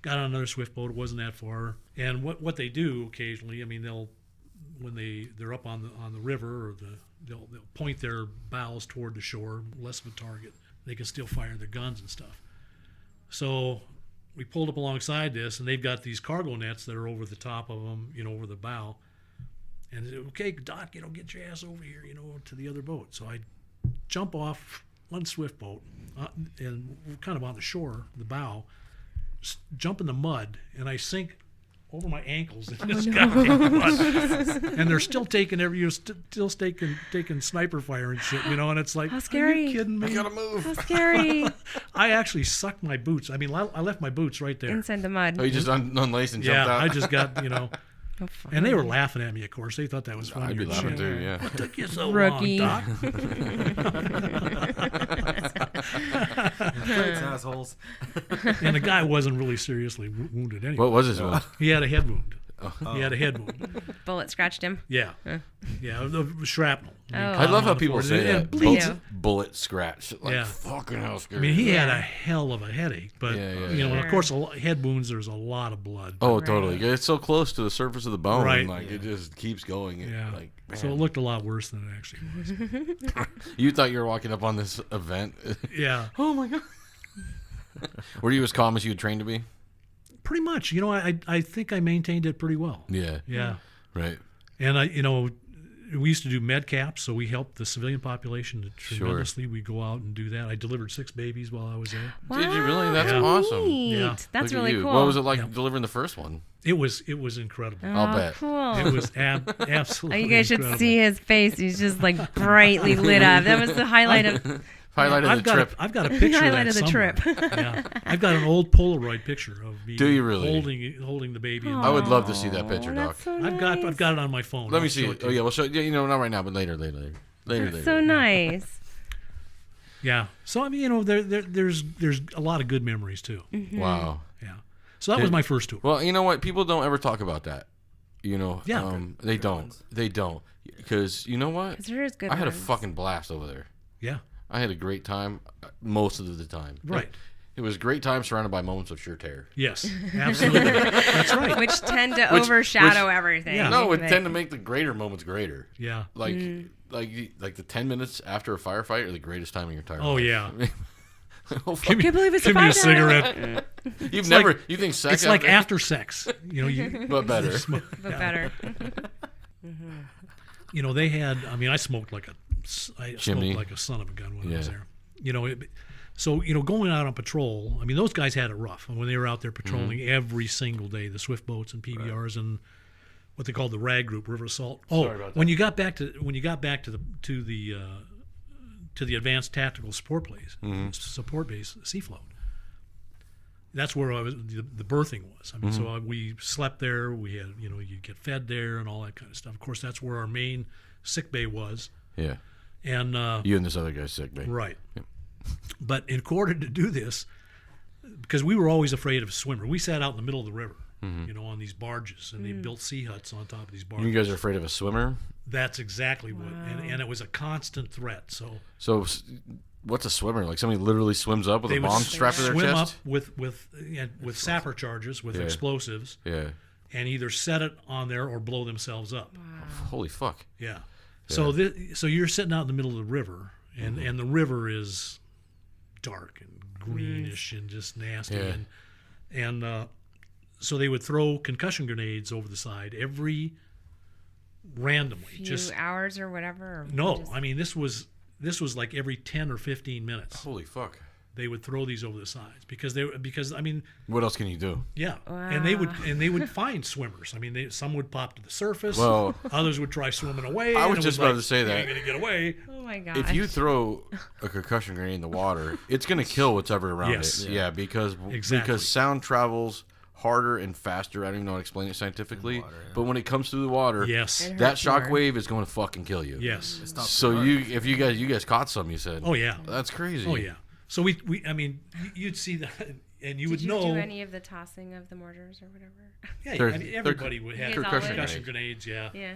got on another swift boat. It wasn't that far. And what they do occasionally, I mean, when they're up on the river, or they'll point their bows toward the shore, less of a target. They can still fire their guns and stuff. So we pulled up alongside this, and they've got these cargo nets that are over the top of them, over the bow. And they said, okay, Doc, get your ass over here, to the other boat. So I jump off one swift boat, and we're kind of on the shore, the bow, jump in the mud, and I sink over my ankles in this goddamn mud. And they're still taking taking sniper fire and shit, and it's like, How are scary. you kidding me? I gotta move. How scary. I actually sucked my boots. I mean, I left my boots right there. Inside the mud. Oh, you just unlaced and Yeah, jumped out. I just got, How funny. and they were laughing at me, of course. They thought that was funny. I'd be or laughing shit. too. Yeah. What took you so Rookie. long, Doc? Thanks, assholes. And the guy wasn't really seriously wounded anyway. What was his one? He had a head wound. Oh. He had a head wound. Bullet scratched him. Yeah. Yeah, the shrapnel. Oh. I love how people say And that. bleeds. Yeah. Bullet scratch. Like, Yeah. fucking hell I scary. mean, he had Yeah. a hell of a headache, but Yeah, yeah, and of yeah. course, head wounds. There's a lot of blood. Oh, Right. totally. It's so close to the surface of the bone. Right. Like, it just keeps going. Yeah. Like, So it man. looked a lot worse than it actually was. You thought you were walking up on this event. Yeah, Oh, my God. Were you as calm as you had trained to be? pretty much. I think I maintained it pretty well. Yeah. Yeah, Right. and we used to do med caps, so we helped the civilian population tremendously. We go out and do that. I delivered 6 babies while I was there. Did you really? That's Yeah. awesome. Neat. Yeah. That's Look at really you. cool. What was it like Yeah. delivering the first one? It was incredible. I'll Oh, bet. cool. It was Oh, absolutely. you guys should incredible. see his face. He's just like brightly lit up. That was the highlight of Highlight of the trip. I've got a picture highlight of of that the somewhere. trip. Yeah, I've got an old Polaroid picture of me. Do you really? holding the baby? In I would love to see that picture, Oh, Doc. that's so I've got nice. it on my phone. Let I'll me see show it. to Oh, you. yeah. Well, show, not right now, but later. That's so nice. Yeah. So I mean, there's a lot of good memories too. Wow. Yeah. So that was my first tour. Well, you know what? People don't ever talk about that. Yeah. They don't. They don't. Because you know what? 'Cause there is good I had a ones. fucking blast over there. Yeah. I had a great time most of the time. Right. It was a great time surrounded by moments of sheer terror. Yes. Absolutely. That's right. Which tend to overshadow everything. Yeah. No, it Like- tend to make the greater moments greater. Yeah. Like the 10 minutes after a firefight are the greatest time of your entire Oh life. yeah. Oh, fuck. Can't believe it's Give a me a firefight. cigarette. You've It's never like- you think sex It's like after sex. You but better. But better. They had. I mean, I smoked like a Chimney. son of a gun when I was Yeah. there. So, going out on patrol, I mean, those guys had it rough when they were out there patrolling every single day, the swift boats and PBRs and what they called the RAG group, River Assault. Oh, Sorry about that. when you got back to the advanced tactical support base, Seafloat. That's where the berthing was. I mean, so we slept there. We had, you'd get fed there and all that kind of stuff. Of course, that's where our main sick bay was. Yeah. And you and this other guy's sick bay. right. Yep. But in order to do this, because we were always afraid of a swimmer, we sat out in the middle of the river, on these barges, and they built sea huts on top of these barges. You guys are afraid of a swimmer? That's exactly what, and it was a constant threat. So what's a swimmer? Like somebody literally swims up with a bomb strapped to their swim chest? up with sapper charges, with explosives, Yeah. and either set it on there or blow themselves up. Holy fuck. Yeah. So so you're sitting out in the middle of the river, and the river is dark and greenish and just nasty, and so they would throw concussion grenades over the side randomly, Few hours or whatever. Or no, I mean this was like every 10 or 15 minutes. Holy fuck. They would throw these over the sides because I mean, What else can you do? yeah, and they would find swimmers. I mean, some would pop to the surface. Well, others would try swimming away. I and was it just about like, to say "You that. ain't gonna get away." Oh my god. If you throw a concussion grenade in the water, it's going to kill whatever around Yes. it. Yeah, because Exactly. sound travels harder and faster. I don't even know how to explain it scientifically, water, yeah. but when it comes through the water, Yes. It that hurts more. shock wave is going to fucking kill you. Yes. It's not So dark. if you guys caught some, you said. Oh yeah. That's crazy. Oh yeah. So we I mean, you'd see that, and you Did would you know. do any of the tossing of the mortars or whatever? Yeah, They're- I mean, everybody would have You guys all concussion would? grenades. Yeah. Yeah.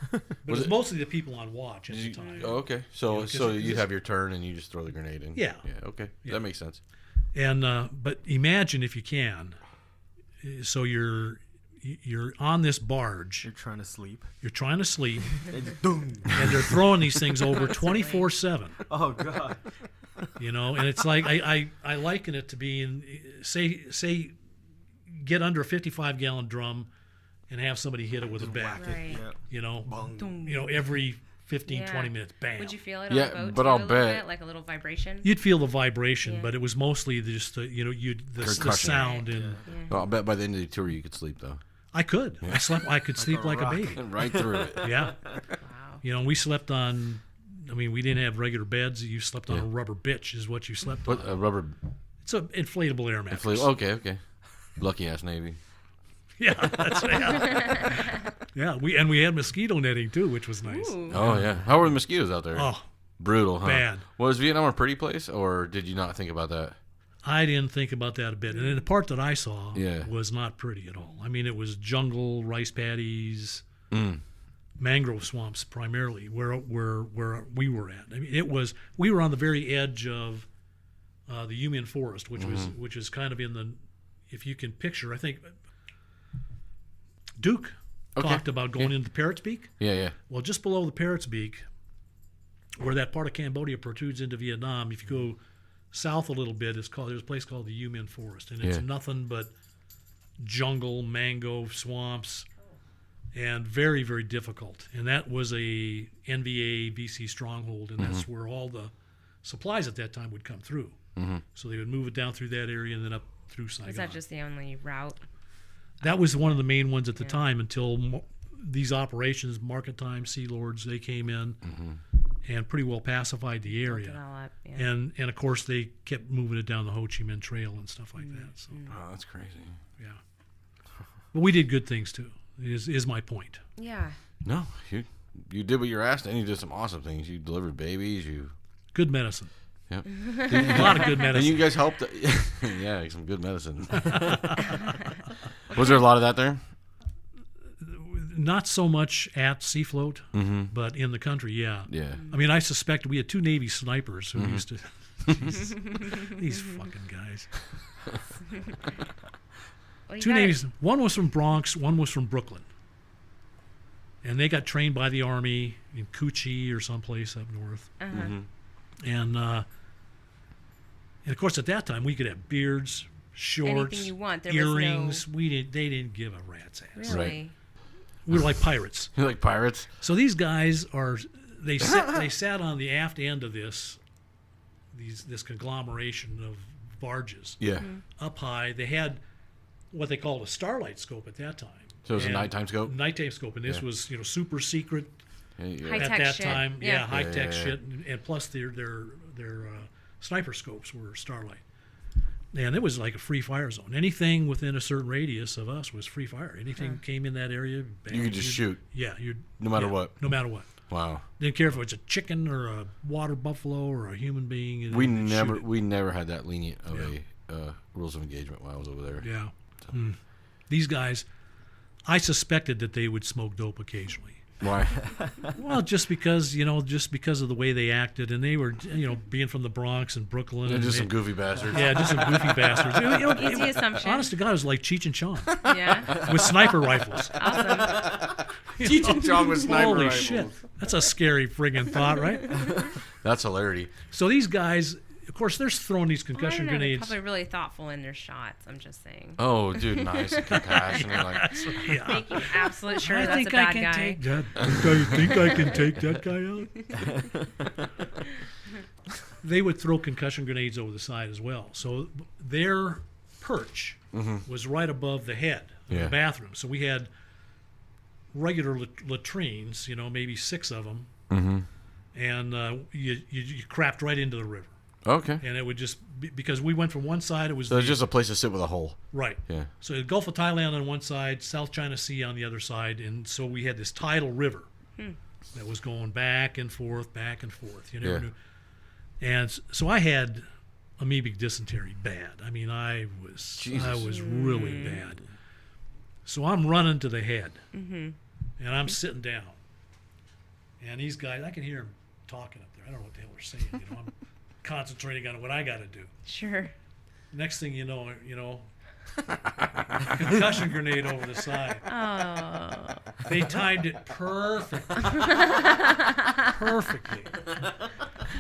But it was mostly the people on watch at Did the you- time. oh, okay. So Yeah, 'cause so it- you'd have your turn and you just throw the grenade in. Yeah. Yeah. Okay. Yeah. That makes sense. And but imagine if you can. So you're on this barge. You're trying to sleep. You're trying to sleep, And boom. and they're throwing these things over 24/7. Oh god. And it's like I liken it to being say get under a 55-gallon drum and have somebody hit it with a bat. Right. Yeah. Every 15, Yeah. 20 minutes, bam. Would you feel it Yeah, on the boat but too, I'll a little bet- bit, like a little vibration? You'd feel the vibration, Yeah. but it was mostly just the Concussion. sound, and Yeah. Well, I'll bet by the end of the tour you could sleep though. I could. I could sleep like a rock. baby. Right through it. Yeah. Wow. We slept on. I mean, we didn't have regular beds. You slept on Yeah. a rubber bitch, is what you slept What on. a rubber It's an inflatable air mattress. Okay. Lucky ass Navy. Yeah, that's right. Yeah, we had mosquito netting too, which was nice. Ooh. Oh yeah. How were the mosquitoes out there? Oh, Brutal, huh? bad. Was Vietnam a pretty place, or did you not think about that? I didn't think about that a bit. And the part that I saw Yeah. was not pretty at all. I mean, it was jungle, rice paddies, Mm. mangrove swamps primarily, where we were at. I mean, we were on the very edge of the Yumian Forest, which is kind of in the, if you can picture, I think Duke Okay. talked about going into Parrot's Beak. Yeah. Well, just below the Parrot's Beak, where that part of Cambodia protrudes into Vietnam, if you go south a little bit, there's a place called the U-Min Forest, and it's Yeah. nothing but jungle, mango swamps, and very, very difficult. And that was a NVA VC stronghold, and that's where all the supplies at that time would come through. Mm-hmm. So they would move it down through that area and then up through Saigon. Was that just the only route? That was one of the main ones at the time until these operations, Market Time, Sea Lords, they came in and pretty well pacified the area. Develop, yeah. And of course, they kept moving it down the Ho Chi Minh Trail and stuff like that. So, Oh, that's crazy. yeah. But we did good things, too, is my point. Yeah. No, you did what you were asked, and you did some awesome things. You delivered babies. Good medicine. Yep. A lot of good And medicine. you guys helped. Yeah, some good medicine. Was there a lot of that there? Not so much at Seafloat, but in the country, yeah. Yeah. I mean, I suspect we had two Navy snipers who used to. Jesus, these fucking guys. Well, you Two gotta- Navies. One was from Bronx, one was from Brooklyn. And they got trained by the Army in Coochie or someplace up north. And of course, at that time, we could have beards, shorts, Anything you want. There was earrings. They didn't give a rat's ass. Really? Right. We were like pirates. You're like pirates. So these guys they sat on the aft end of this this conglomeration of barges. Yeah. Up high, they had what they called a starlight scope at that time. So it was a And nighttime scope? Nighttime scope, and this Yeah. was super secret Yeah. High at tech that shit. time. Yeah. High tech Yeah. shit, and plus their sniper scopes were starlight. And it was like a free fire zone. Anything within a certain radius of us was free fire. Anything came in that area, bang, You could just shoot. Yeah, No matter what. No matter what. Wow. Didn't care if it was a chicken or a water buffalo or a human being. We they'd shoot it. never had that lenient of a rules of engagement while I was over there. Yeah. These guys, I suspected that they would smoke dope occasionally. Why? Well, just because of the way they acted, and they were, being from the Bronx and Brooklyn. They're and just they- some goofy bastards. Yeah, just some goofy bastards. Easy assumption. Honest to God, it was like Cheech and Chong Yeah. with sniper rifles. Awesome. Cheech and Chong with sniper Holy rifles. shit. That's a scary friggin' thought, right? That's hilarity. So these guys, of course, they're throwing these I don't concussion know, they're grenades. probably really thoughtful in their shots. I'm just saying. Oh, dude, nice and compassionate. Like, Yeah. Making absolute sure I that's think a bad I can guy. take that. You think I can take that guy out? They would throw concussion grenades over the side as well. So their perch was right above the head of Yeah. the bathroom. So we had regular latrines, maybe 6 of them, and you crapped right into the river. okay. And it would just because we went from one side, it was So it's just a place to sit with a hole. right. Yeah. So the Gulf of Thailand on one side, South China Sea on the other side, and so we had this tidal river that was going back and forth. You never Yeah. knew. And so I had amoebic dysentery bad. I mean, I Jesus. was really bad. So I'm running to the head, and I'm sitting down. And these guys, I can hear them talking up there. I don't know what the hell they're saying. I'm concentrating on what I got to do. Sure. Next thing you know, concussion grenade over the side. Oh. They timed it perfectly.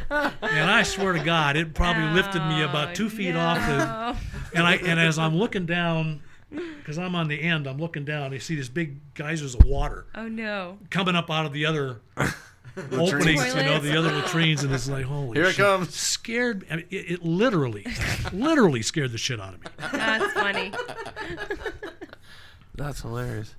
And I swear to God, it probably lifted me about 2 feet off the. And as I'm looking down, because I'm on the end, I'm looking down. You see this big geysers of water Oh no. coming up out of the other openings, Toilets. the other latrines, and it's like, holy Here it shit. comes. Scared. I mean, it literally scared the shit out of me. That's funny. That's hilarious.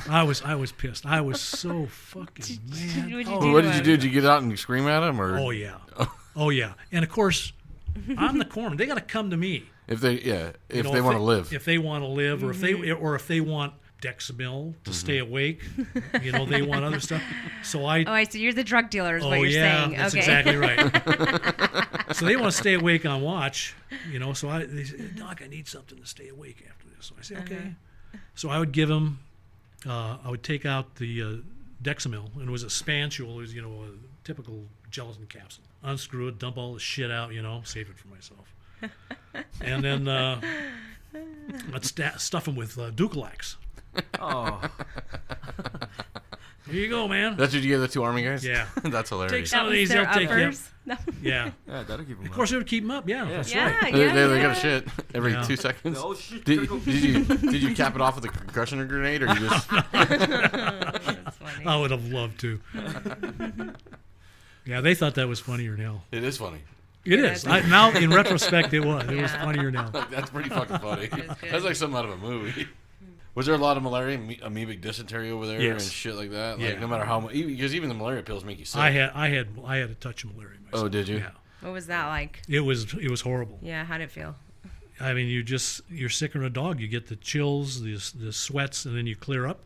I was pissed. I was so fucking mad. What'd you Oh, do? What did you do? Did you get out and scream at them, or Oh yeah. Oh yeah. And of course, I'm the corner. They got to come to me. if they You know, they want to live? If they want to live, or if they want Dexamil to stay awake, they want other stuff. So Oh, I see. You're the drug dealer, is what you're yeah, saying. that's Okay. exactly right. So they want to stay awake on watch, So they said, Doc, I need something to stay awake after this. So I said, okay. So I would give them. I would take out the Dexamil, and it was a spanule. It was a typical gelatin capsule. Unscrew it, dump all the shit out. Save it for myself. And then I'd stuff them with Dukalax. Oh, Here you go, man. That's what you gave the 2 Army guys? Yeah. That's hilarious. Some That of was these, their they'll take you. uppers. No. Yeah. yeah, that'll keep them Of course, it would keep them up. Yeah, that's right. Yeah, They, yeah, they yeah. got a shit every Yeah. 2 seconds. Oh shit! Did you cap it off with a concussion grenade, or you just? That's funny. I would have loved to. Yeah, they thought that was funnier now. It is funny. It Yeah, is. that's- Now, in retrospect, it was. It was Yeah. funnier now. That's pretty fucking funny. is good. That's like something out of a movie. Was there a lot of malaria, amoebic dysentery over there, Yes. and shit like that? Like Yeah. no matter how much, because even the malaria pills make you sick. I had a touch of malaria myself. Oh, did you? Yeah. What was that like? It was horrible. Yeah, how'd it feel? I mean, you're sicker than a dog. You get the chills, the sweats, and then you clear up,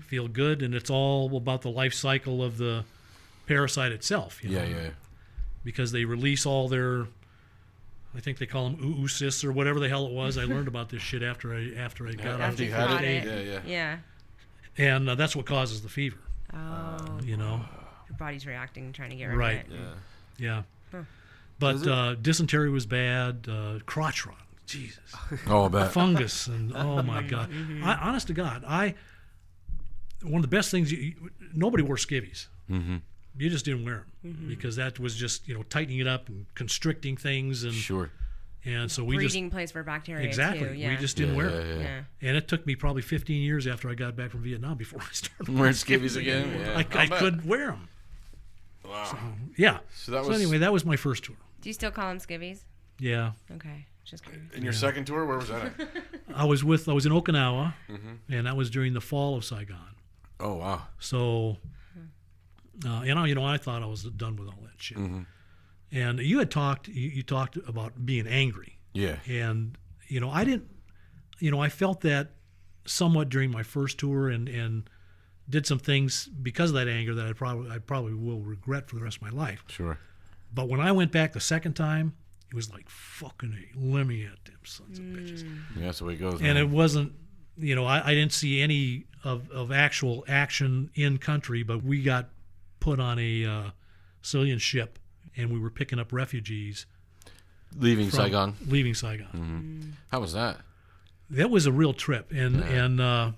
feel good, and it's all about the life cycle of the parasite itself. Yeah. Because they release all their, I think they call them oocysts or whatever the hell it was. I learned about this shit after I got After off. you had Got it, it. yeah. And that's what causes the fever. Oh, Your your body's reacting and trying to get rid Right. of it. Yeah. Yeah. Huh. But dysentery was bad. Crotch rot. Jesus. Oh, I bet. Fungus and oh my God. Honest to God, one of the best things. Nobody wore skivvies. Mm-hmm. You just didn't wear them because that was just tightening it up and constricting things and Sure. and so we Breeding place for bacteria exactly too. Yeah. we just didn't wear it. Yeah. And it took me probably 15 years after I got back from Vietnam before I started Wearing skivvies again. Yeah. I I'll bet. couldn't wear them. Wow. So, yeah. So that So was anyway, that was my first tour. Do you still call them skivvies? Yeah. Okay, just curious. in your second tour. Where was that at? I was in Okinawa, Mm-hmm. and that was during the fall of Saigon. Oh wow. So, I thought I was done with all that shit. Mm-hmm. And you talked about being angry. Yeah. And, I didn't, I felt that somewhat during my first tour and did some things because of that anger that I probably will regret for the rest of my life. Sure. But when I went back the second time, it was like, fucking A, let me at them sons of bitches. Yeah, that's the way it goes. And man. it wasn't, I didn't see any of actual action in country, but we got put on a civilian ship and we were picking up refugees. leaving Saigon. Leaving Saigon. Mm-hmm. How was that? That was a real trip. And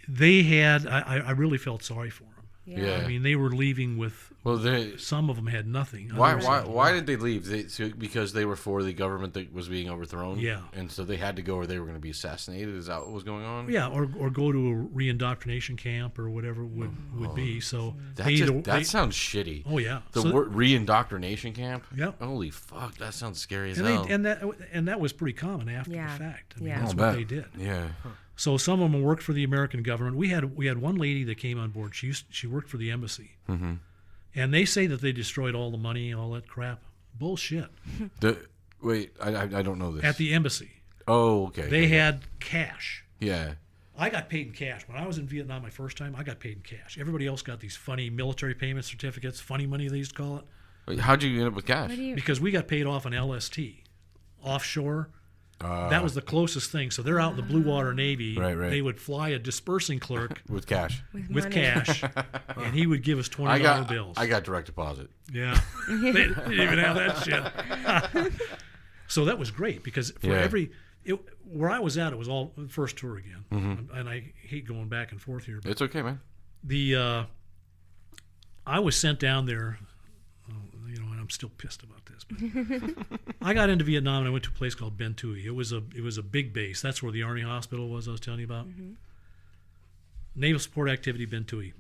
they had, I really felt sorry for them. Yeah. I mean, they were leaving with, some of them had nothing. Why did they leave? Because they were for the government that was being overthrown? Yeah. And so they had to go or they were going to be assassinated? Is that what was going on? Yeah, or go to a re-indoctrination camp or whatever it would be. So That sounds shitty. Oh yeah, The word re-indoctrination camp? Yeah. Holy fuck, that sounds scary as and hell. that was pretty common after the fact. I mean, that's I'll what bet. they did. Yeah. So some of them worked for the American government. We had one lady that came on board. She worked for the embassy, and they say that they destroyed all the money, all that crap. Bullshit. Wait, I don't know this. At the embassy, Oh, okay. they had cash. Yeah. I got paid in cash. When I was in Vietnam my first time, I got paid in cash. Everybody else got these funny military payment certificates, funny money they used to call it, Wait, how'd you end up with cash? because we got paid off an LST, offshore. That was the closest thing. So they're out in the Blue Water Navy. Right. They would fly a dispersing clerk With cash. with money. cash, and he would give us $20 bills. I got direct deposit. Yeah, they didn't even have that shit. So that was great because for where I was at, it was all first tour again, and I hate going back and forth here. But It's okay, man. I was sent down there, and I'm still pissed about this. But I got into Vietnam and I went to a place called Ben Thuy. It was a big base. That's where the Army Hospital was. I was telling you about. Naval Support Activity Ben Thuy.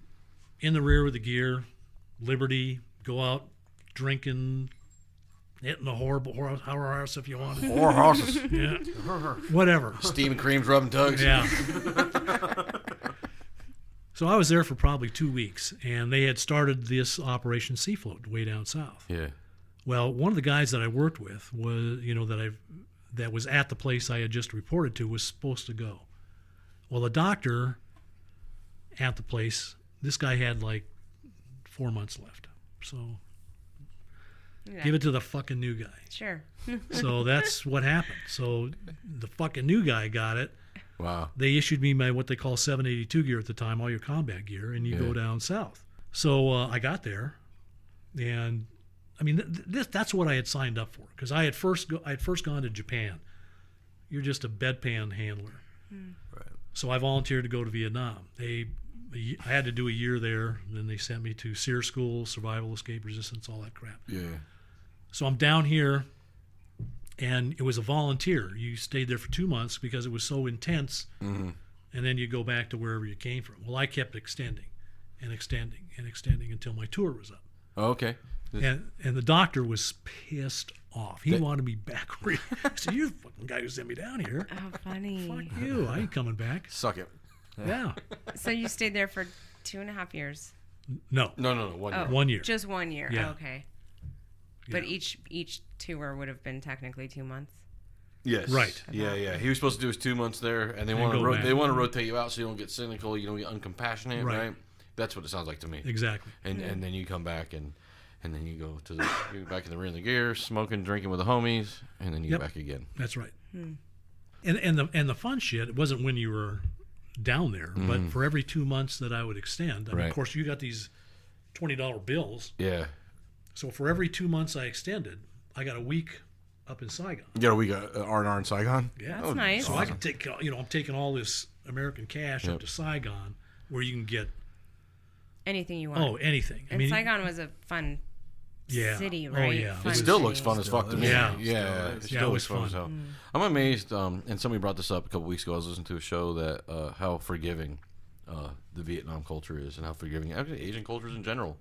In the rear with the gear, Liberty. Go out drinking, hitting the horse if you want. Or horses. Yeah, whatever. Steam and creams, rubbing tugs. Yeah. So I was there for probably 2 weeks, and they had started this Operation Sea Float way down south. Yeah. Well, one of the guys that I worked with was, that was at the place I had just reported to was supposed to go. Well, the doctor at the place, this guy had like 4 months left. So give it to the fucking new guy. Sure. So that's what happened. So the fucking new guy got it. Wow. They issued me my what they call 782 gear at the time, all your combat gear, and you go down south. So I got there, and I mean that's what I had signed up for because I had first gone to Japan. You're just a bedpan handler. Right. So I volunteered to go to Vietnam. I had to do a year there. Then they sent me to SEER school, survival, escape, resistance, all that crap. Yeah. So I'm down here, and it was a volunteer. You stayed there for 2 months because it was so intense, and then you go back to wherever you came from. Well, I kept extending and extending and extending until my tour was up. Oh, okay. And the doctor was pissed off. He wanted me back. I said, "You're the fucking guy who sent me down here. Oh, funny. Fuck you. I ain't coming back." Suck it. Yeah. So you stayed there for 2.5 years? No. No. 1 year. 1 year. Just 1 year. Yeah. Okay. But Yeah. each tour would have been technically 2 months. Yes. Right. Yeah. He was supposed to do his 2 months there, and they want go to back. they want to rotate you out so you don't get cynical, you don't get uncompassionate, Right. right? That's what it sounds like to me. Exactly. And then you come back and then you go to you back in the rear of the gear, smoking, drinking with the homies, and then you Yep. go back again. That's right. And the fun shit, it wasn't when you were down there, but for every 2 months that I would extend, I mean, Right. of course, you got these $20 bills. Yeah. So for every 2 months I extended, I got a week up in Saigon. Yeah, we got R&R in Saigon. Yeah. That's nice. So I can take, I'm taking all this American cash Yep. up to Saigon where you can get, Anything you want. anything. And Saigon was a fun city, right? Oh, yeah. Fun It still city. looks fun as fuck to me. Yeah. Yeah. It Yeah, still it looks was fun as hell. I'm amazed, and somebody brought this up a couple weeks ago. I was listening to a show that how forgiving the Vietnam culture is and how forgiving actually Asian cultures in general.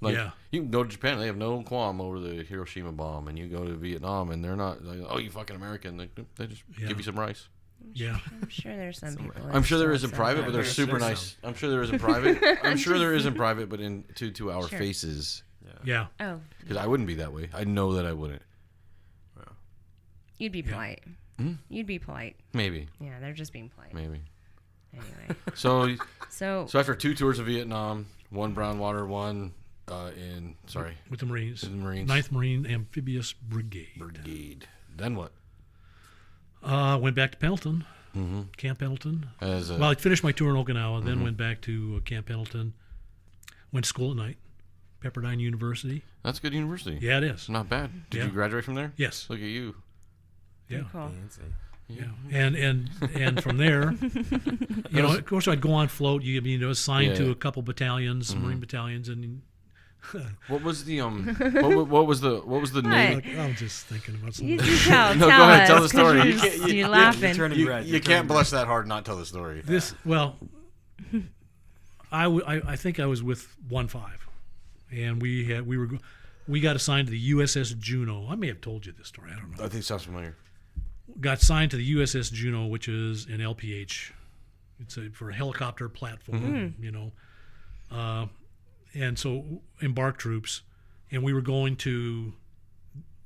Like, Yeah. you can go to Japan, they have no qualm over the Hiroshima bomb, and you go to Vietnam, and they're not like, oh, you fucking American. They just Yeah. give you some rice. Yeah. I'm sure there's some people. I'm sure there that is in still private, say but they're that. super There's nice. I'm sure there is in private. I'm sure there is in just- private, but to our Sure. faces, Yeah. Oh, because I wouldn't be that way. I know that I wouldn't. you'd be polite. Hmm? You'd be polite. Maybe, Yeah, they're just being polite. maybe. Anyway, So, so so after 2 tours of Vietnam, 1 brown water, 1 With the Marines. in the Marines 9th Marine Amphibious Brigade. Brigade. Then what? Went back to Pendleton, Mm-hmm. Camp Pendleton. As a, Well, I finished my tour in Okinawa, then went back to Camp Pendleton. Went to school at night, Pepperdine University. that's a good university. Yeah, it It's is. not bad. Did Yeah. you graduate from there? Yes. Look at you. Yeah. cool. Fancy. Yeah, and from there, you know, of course, I'd go on float. You know, assigned to Yeah. a couple battalions, Marine battalions, and What was the what was the name? What? I'm just thinking about You, something. you tell, No, tell go ahead, us, tell the 'cause story. You're, You can't- you're you- laughing. You're turning You, red. you You're can't turning blush that hard and not tell the story. This I think I was with 1-5, and we got assigned to the USS Juno. I may have told you this story. I don't know. I think it sounds familiar. Got signed to the USS Juno, which is an LPH. It's for a helicopter platform, you know. And so embarked troops, and we were going to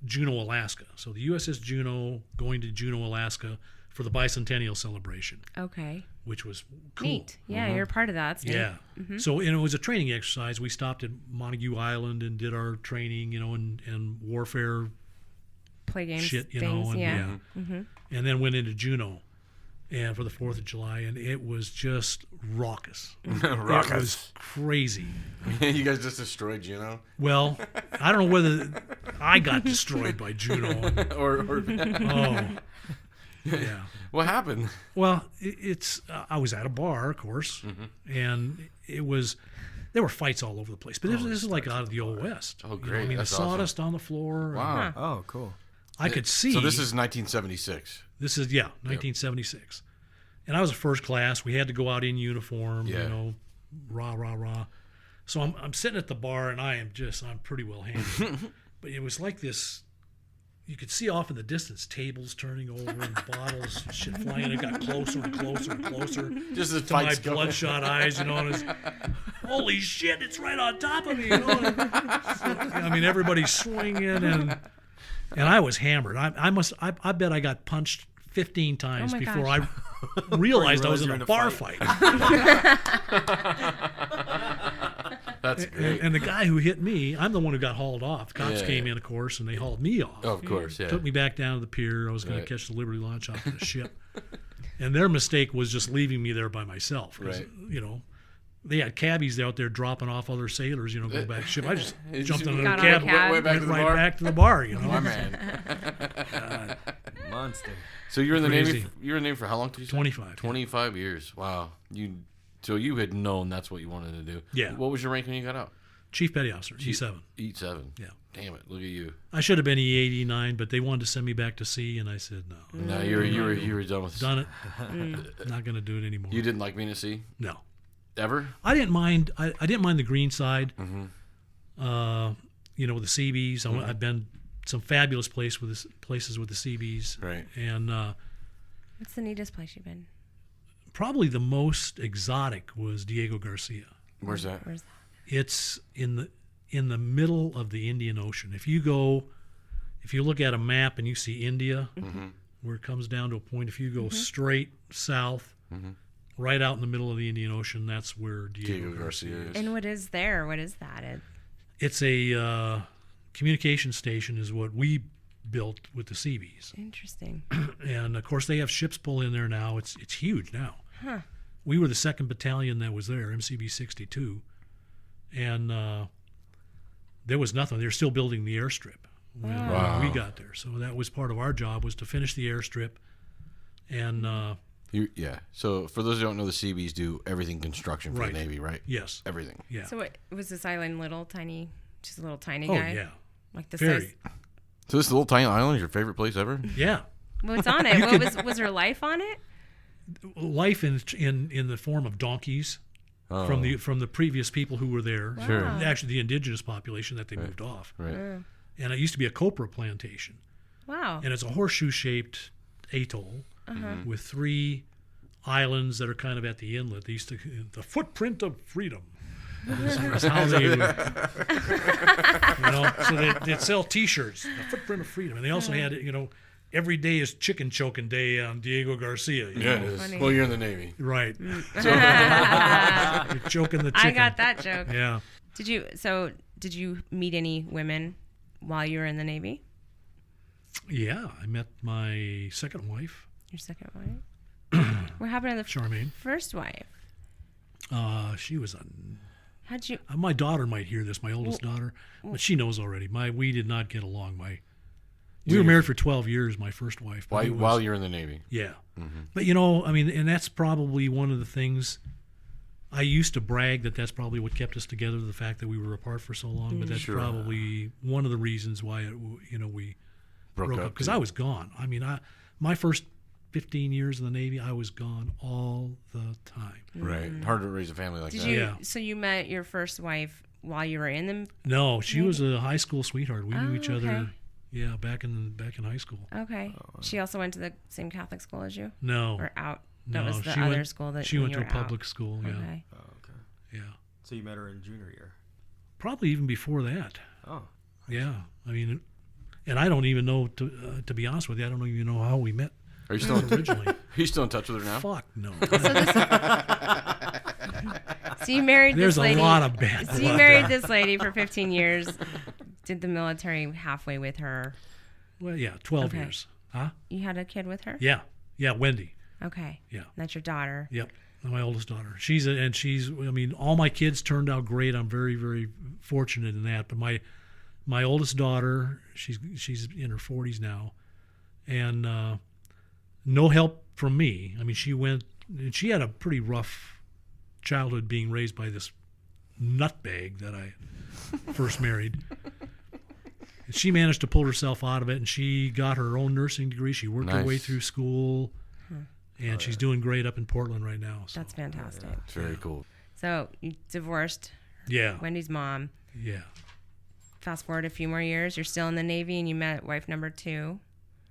Juneau, Alaska. So the USS Juno going to Juneau, Alaska for the bicentennial celebration, Okay. which was cool. Neat. Yeah, you're a part of that. That's neat. Yeah. So and it was a training exercise. We stopped at Montague Island and did our training, you know, and warfare Play games, shit, you things. know, and yeah. and then went into Juneau, and for the 4th of July, and it was just raucous. It was crazy. You guys just destroyed Juno, Well, I don't know whether I got destroyed by Juneau. or Oh, yeah. what happened? Well, it's I was at a bar, of course, and there were fights all over the place. But this is like out of the old West. Oh, You know, great. I mean, That's the awesome. sawdust on the floor. Wow. Oh, cool. I could see. So this is 1976. This is 1976, and I was a first class. We had to go out in uniform. Yeah. You know, rah. So I'm sitting at the bar, and I'm pretty well handled. But it was like this. You could see off in the distance tables turning over and bottles and shit flying. It got closer and closer and closer Just the to my fights going. bloodshot eyes, you know. And it's, holy shit! It's right on top of me, you know. I mean, everybody's swinging, and I was hammered. I bet I got punched 15 times Oh my before gosh. I realized I was you're in in a a bar fight. That's great. And the guy who hit me, I'm the one who got hauled off. The cops Yeah. came in, of course, and they hauled me off. Oh, of course, yeah. Took me back down to the pier. I was going Right. to catch the Liberty Launch off the ship. And their mistake was just leaving me there by myself. 'Cause, Right. you know, they had cabbies out there dropping off other sailors, you know, go back to ship. I just jumped into the Got on the cab, cab. Way back went to the right bar. back to the bar, you know. My man. Monster. So you were in the Navy. Crazy. You were in the Navy for how long? Did you say? 25. 25 years. Wow. So you had known that's what you wanted to do. Yeah. What was your rank when you got out? Chief Petty Officer, E7. E7. Yeah. Damn it! Look at you. I should have been E89, but they wanted to send me back to sea, and I said no. Now you were done with. Done it. Not going to do it anymore. You didn't like being at sea No. ever. I didn't mind. I didn't mind the green side. Mm-hmm. You know, with the Seabees. I've been some fabulous places with the Seabees. Right. And What's the neatest place you've been? probably the most exotic was Diego Garcia. Where's that? Where's that? It's in the middle of the Indian Ocean. If you look at a map and you see India, where it comes down to a point, if you go straight south, right out in the middle of the Indian Ocean, that's where Diego Garcia is. And what is there? What is that? It's a communication station is what we built with the Seabees. Interesting. And of course they have ships pull in there now. It's huge now. We were the 2nd battalion that was there, MCB 62. And there was nothing. They were still building the airstrip when we got there. So that was part of our job, was to finish the airstrip. And Yeah. So for those who don't know, the Seabees do everything construction for Right. the Navy, right? yes. Everything. Yeah. So what was this island just a little tiny Oh, guy? yeah. Like the Very. size. So this little tiny island is your favorite place ever? Yeah. What's on it? Was there life on it? Life in the form of donkeys from the previous people who were there. Wow. Sure. Actually, the indigenous population that they moved off. Right. And it used to be a copra plantation. Wow. And it's a horseshoe-shaped atoll with 3 islands that are kind of at the inlet. They used to, the footprint of freedom. That's how they, so they'd sell T-shirts, the footprint of freedom, and they also had, every day is chicken choking day on Diego Garcia. Yeah, it is. Funny. Well, you're in the Navy. Right. Mm. You're choking the chicken. I got that joke. Yeah. Did you meet any women while you were in the Navy? Yeah, I met my second wife, Your second wife? What happened to the Charmaine. first wife? She was How'd you? my daughter might hear this, my oldest daughter, but she knows already. We did not get along. We were married for 12 years, my first wife. but While you're in the Navy. Yeah. But, and that's probably one of the things I used to brag that's probably what kept us together, the fact that we were apart for so long. But that's Sure. probably one of the reasons why, we broke up. Because I was gone. I mean, my first 15 years in the Navy, I was gone all the time. Right. Hard to raise a family like Did that. you? Yeah. So you met your first wife while you were in the? No, she was a high school sweetheart. We knew each other. Okay. Yeah, back in high school. Okay. She also went to the same Catholic school as you, No, or out? That no, was the she other went. school that She when went you to a were out. public school. Yeah, Okay. Oh, okay. yeah. So you met her in junior year. Probably even before that. Oh. Yeah, I mean, and I don't even know. To be honest with you, I don't even know how we met Are you still originally. Are you still in touch with her now? Fuck no. So you married There's this lady. a lot of bad So you blood. married this lady for 15 years. Did the military halfway with her. Well, yeah, 12 Okay. years. Huh? You had a kid with her? Yeah, Wendy. Okay. Yeah. That's your daughter. Yep, my oldest daughter. She's. I mean, all my kids turned out great. I'm very, very fortunate in that. But my oldest daughter, she's in her 40s now, and no help from me. I mean, she had a pretty rough childhood being raised by this nutbag that I first married. She managed to pull herself out of it, and she got her own nursing degree. She worked her way Nice. through school, and she's doing great up in Portland right now. So. That's fantastic. It's very cool. So you divorced Yeah, Wendy's mom. yeah, Fast forward a few more years, you're still in the Navy and you met wife number 2.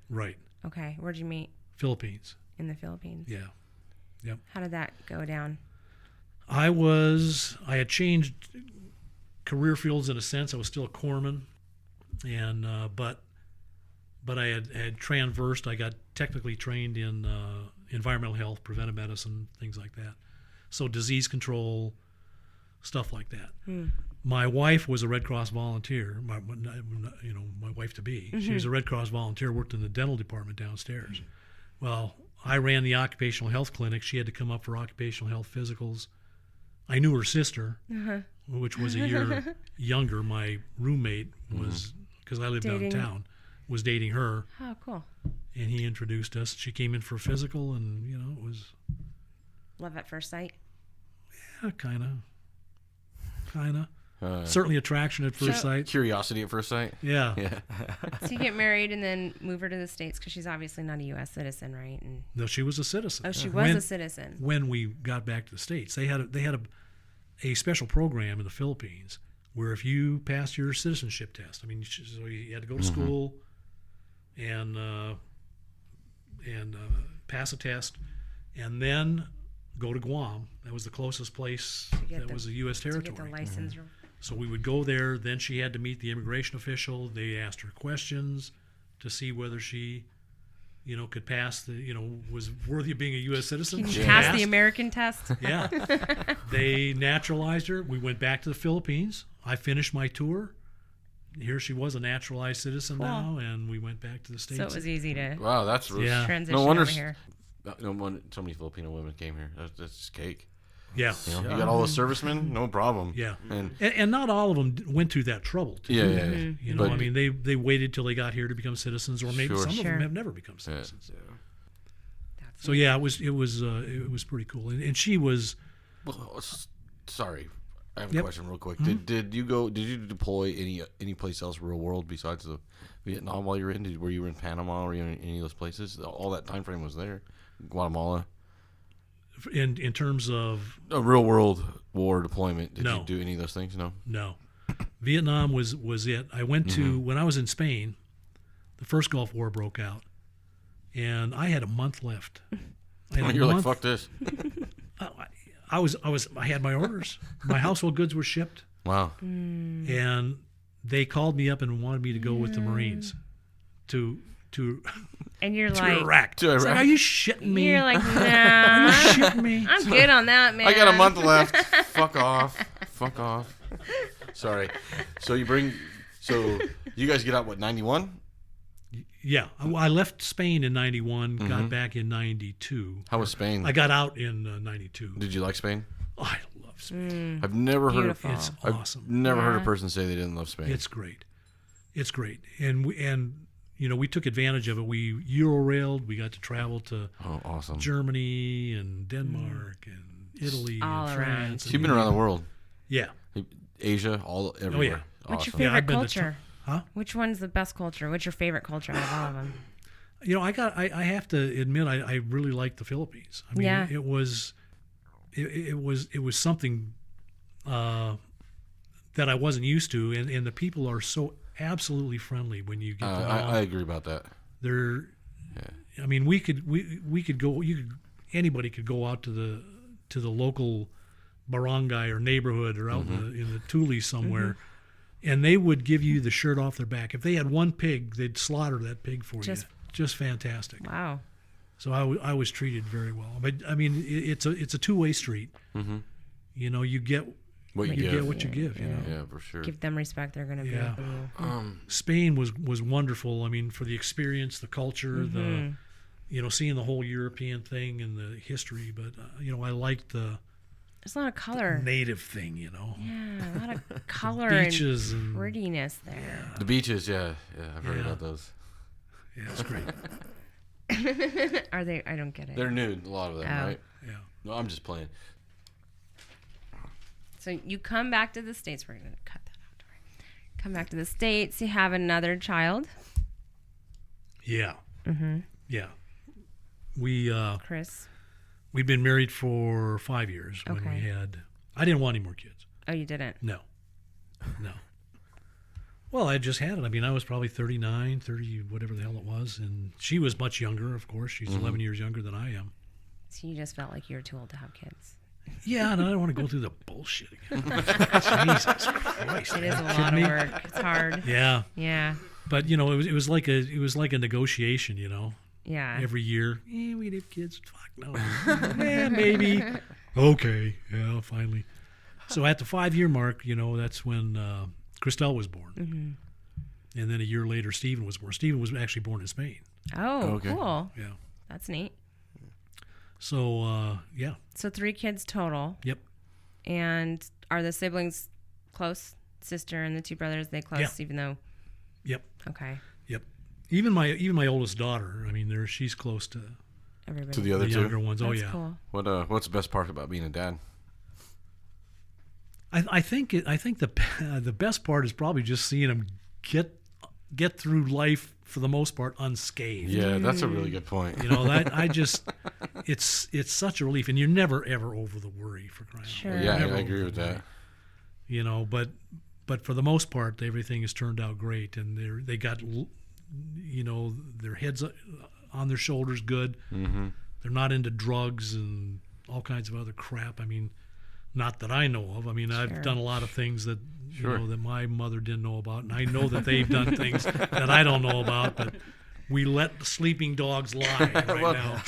right. Okay. Where'd you meet? Philippines. In the Philippines. Yeah. How did that go down? I had changed career fields in a sense. I was still a corpsman, and but I had transversed. I got technically trained in environmental health, preventive medicine, things like that. So disease control, stuff like that. My wife was a Red Cross volunteer. My wife to be. She was a Red Cross volunteer. Worked in the dental department downstairs. Well, I ran the occupational health clinic. She had to come up for occupational health physicals. I knew her sister, which was a year younger. My roommate was, because I lived Dating. downtown, was dating her, Oh, cool. and he introduced us. She came in for a physical, and it was Love at first sight. kind of. Certainly attraction at first sight. Curiosity at first sight. Yeah. Yeah. So you get married and then move her to the States because she's obviously not a U.S. citizen, right? And No, she was a citizen. oh, she was a citizen. When we got back to the States, they had a special program in the Philippines where if you passed your citizenship test, I mean, so you had to go to school and pass a test, and then go to Guam. That was the closest place that was a U.S. To territory. get the license. So we would go there. Then she had to meet the immigration official. They asked her questions to see whether she, could pass the, was worthy of being a U.S. citizen. Can She you pass passed. the American test? Yeah. They naturalized her. We went back to the Philippines. I finished my tour. Here she was, a naturalized citizen now, and we went back to the States. So it was easy to Wow, that's really Yeah. transition no wonder over here. no wonder so many Filipino women came here. That's just cake. Yeah. You got all the servicemen, no problem. Yeah. And And not all of them went through that trouble. To yeah, do yeah, that. yeah. I mean, they waited till they got here to become citizens, or maybe Sure. some of Sure. them have never become citizens. That's So yeah, it was pretty cool, and she was. Well, sorry, I have a Yep. question real quick. Did you deploy any place else real world besides the Vietnam while you were in? Were you in Panama or were you in any of those places? All that time frame was there. Guatemala. In terms of A real world war deployment. Did No. you do any of those things? No. no, Vietnam was it. I went to when I was in Spain. The first Gulf War broke out, and I had a month left. I had a You're like, month. fuck this. I had my orders. My household goods were shipped, Wow. and they called me up and wanted me to go with the Marines to And you're to like, Iraq. To It's like, Iraq? are you shitting me? you're like, Are you nah, shitting me? I'm good on that, man. I got a month left. Fuck off. Fuck off. Sorry. So you guys get out, what, 91? Yeah, I left Spain in '91. Got back in '92. How was Spain? I got out in '92. Did you like Spain? Oh, I love Spain. I've never Beautiful. heard It's I've awesome. never heard a Yeah. person say they didn't love Spain. It's great. It's great. And we took advantage of it. We Euro-railed. We got to travel to Oh, awesome. Germany and Denmark and Italy All and around. France. So you've been around the world. Yeah. Asia, everywhere. What's your Awesome. Yeah, favorite I've been to culture? Huh? Which one's the best culture? What's your favorite culture out of all of them? I have to admit I really like the Philippines. I mean, Yeah. it was something that I wasn't used to, and the people are so absolutely friendly when you get to know I agree about that. they're. I mean, we could go. Anybody could go out to the local barangay or neighborhood or out in the Tule somewhere, and they would give you the shirt off their back. If they had one pig, they'd slaughter that pig for you. Just fantastic. Wow. So I was treated very well. But I mean, it's a two-way street. Mm-hmm. You get What you you give. get what you give. You know. Yeah, for sure. Give them respect. They're going to be Yeah. up with you. Spain was wonderful. I mean, for the experience, the culture, seeing the whole European thing and the history. But I liked the There's a lot of color. native thing. Yeah, a lot of color Beaches and and prettiness there. The beaches, yeah, I've heard Yeah. about those. yeah, it's great. Are they? I don't get it. They're nude, a lot of them, Oh. right? Yeah. No, I'm just playing. So you come back to the States. We're going to cut that out. Tori. Come back to the States. You have another child, Yeah. Mm-hmm. Yeah. Chris. We've been married for 5 years. When Okay. we had, I didn't want any more kids. Oh, you didn't. No. Well, I just had it. I mean, I was probably 39, 30, whatever the hell it was. And she was much younger, of course. She's 11 years younger than I am. So you just felt like you were too old to have kids. Yeah, and I don't want to go through the bullshit again. Jesus Christ. It is a Kidding lot of me? work. It's hard. Yeah. Yeah. But, it was like a negotiation, Yeah. every year. We'd have kids. Fuck no. Maybe. Okay. Yeah, finally. So at the 5-year mark, that's when Christelle was born. Mm-hmm. And then a year later, Stephen was born. Stephen was actually born in Spain. Oh, Okay. cool. Yeah. That's neat. So, yeah. So 3 kids total. Yep. And are the siblings close? Sister and the 2 brothers, they close, Yeah. even though. Yep. Okay. Yep. Even my oldest daughter, I mean, she's close to Everybody. To the other the two. younger ones. That's Oh, yeah. cool. What's the best part about being a dad? I think the best part is probably just seeing them get through life for the most part unscathed. Yeah, that's a really good point. That I just it's such a relief, and you're never ever over the worry for crying out Sure. loud. Yeah, Never I agree over with the that. worry. But for the most part, everything has turned out great, and they got their heads on their shoulders good. Mm-hmm. They're not into drugs and all kinds of other crap. I mean, not that I know of. I mean, Sure. I've done a lot of things that Sure. that my mother didn't know about, and I know that they've done things that I don't know about. But we let the sleeping dogs lie right Well, now.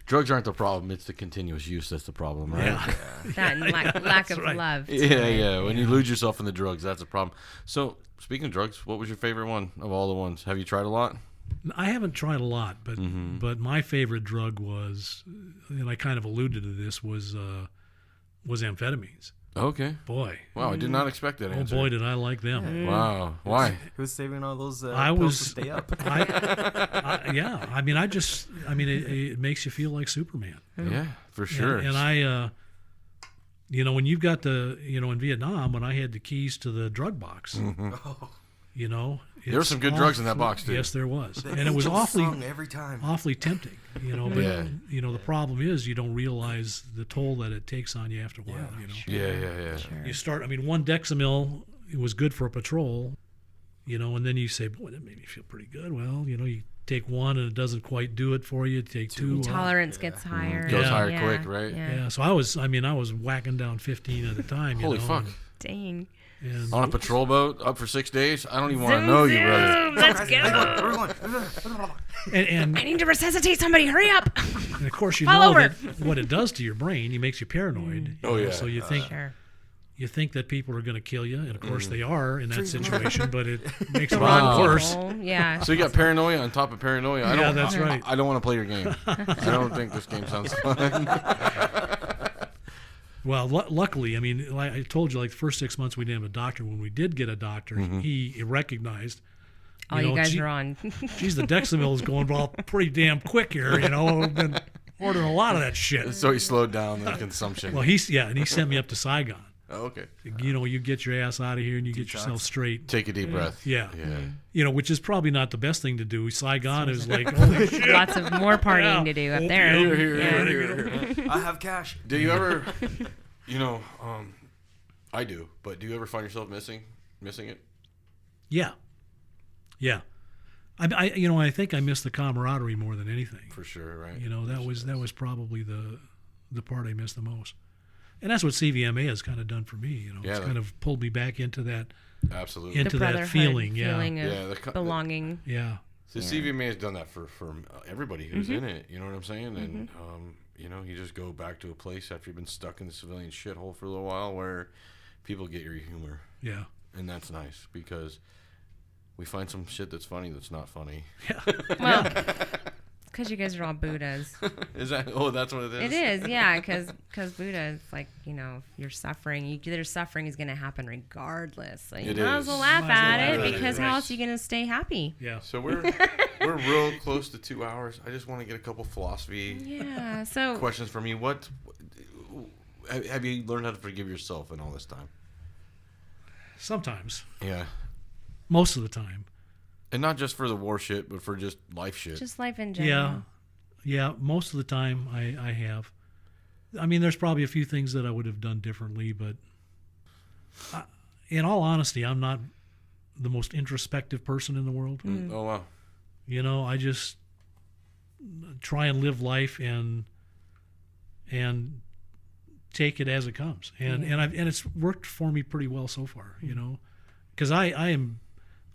drugs aren't the problem. It's the continuous use that's the problem, right? Yeah. That and lack of right. love. Yeah. When you lose yourself in the drugs, that's a problem. So, speaking of drugs, what was your favorite one of all the ones? Have you tried a lot? I haven't tried a lot, but Mm-hmm. but my favorite drug was, and I kind of alluded to this, was amphetamines. Okay. Boy, Wow, I did not expect that oh answer. boy, did I like them. Wow. Why? Who's saving all those I pills was- to stay up? Yeah, I mean, it makes you feel like Superman. Yeah, for sure. And I, when you've got in Vietnam, when I had the keys to the drug box, Mm-hmm. You know, There were some good drugs in that box too. Yes, there was, The and it was angel awfully sung every time. tempting. You know, but Yeah. you know the problem is you don't realize the toll that it takes on you after a while. You know, Yeah. Sure. you start. I mean, 1 Dexamil it was good for a patrol. You know, and then you say, boy, that made me feel pretty good. Well, you know, you take 1 and it doesn't quite do it for you. Take 2. well, Tolerance gets higher. Goes higher Yeah, quick, right? Yeah. yeah. So I was whacking down 15 at a time. You Holy know, fuck. Dang. And On a patrol boat up for 6 days? I don't even want to know you, brother. Let's Hey, go. we're going. and I need to resuscitate somebody. Hurry up. And of course, you Fall know over. that what it does to your brain. It makes you paranoid. Oh, you know, yeah. So you think Sure. that people are going to kill you, and of course they are in that Treat 'em situation. But it makes it Wow. all worse. People, yeah. So you got paranoia on top of paranoia. I Yeah, don't, that's right. I don't want to play your game. I don't think this game sounds fun. Well, luckily, I mean, like I told you, like the first 6 months we didn't have a doctor. When we did get a doctor, he recognized. All you guys are on. Geez, the Dexamil is going well pretty damn quick here. You know, I've been ordering a lot of that shit. So he slowed down the consumption. Well, and he sent me up to Saigon. Oh, okay. You know, you get your ass out of here and you get yourself straight. Take a deep breath. Yeah. Yeah. You know, which is probably not the best thing to do. Saigon is like, holy shit. Lots of more partying to do up there. Here. I have cash. Do you ever, you know, I do, but do you ever find yourself missing it? Yeah. You know, I think I miss the camaraderie more than anything. For sure, right? You know, that was probably the part I missed the most. And that's what CVMA has kind of done for me. You know, Yeah, it's kind of pulled me back into that Absolutely. The into that brotherhood feeling. feeling Yeah. of belonging. Yeah. The CVMA has done that for everybody who's in it. You know what I'm saying? And you know, you just go back to a place after you've been stuck in the civilian shithole for a little while where people get your humor, Yeah. and that's nice because we find some shit that's funny that's not funny. Well, because you guys are all Buddhas. Is that? Oh, that's what it is. It is, yeah, because Buddha is like, you know, if you're suffering, their suffering is going to happen regardless. So you It might as is. well laugh Might as well at laugh it at it, because right. how else are you going to stay happy? Yeah. So we're real close to 2 hours. I just want to get a couple philosophy Yeah, so questions from you. What have you learned how to forgive yourself in all this time? Sometimes. Yeah, Most of the time. and not just for the war shit, but for just life shit. just life in general. Yeah. Most of the time I have. I mean, there's probably a few things that I would have done differently, but in all honesty, I'm not the most introspective person in the world. Oh wow. You know, I just try and live life and take it as it comes, and it's worked for me pretty well so far. You know, because I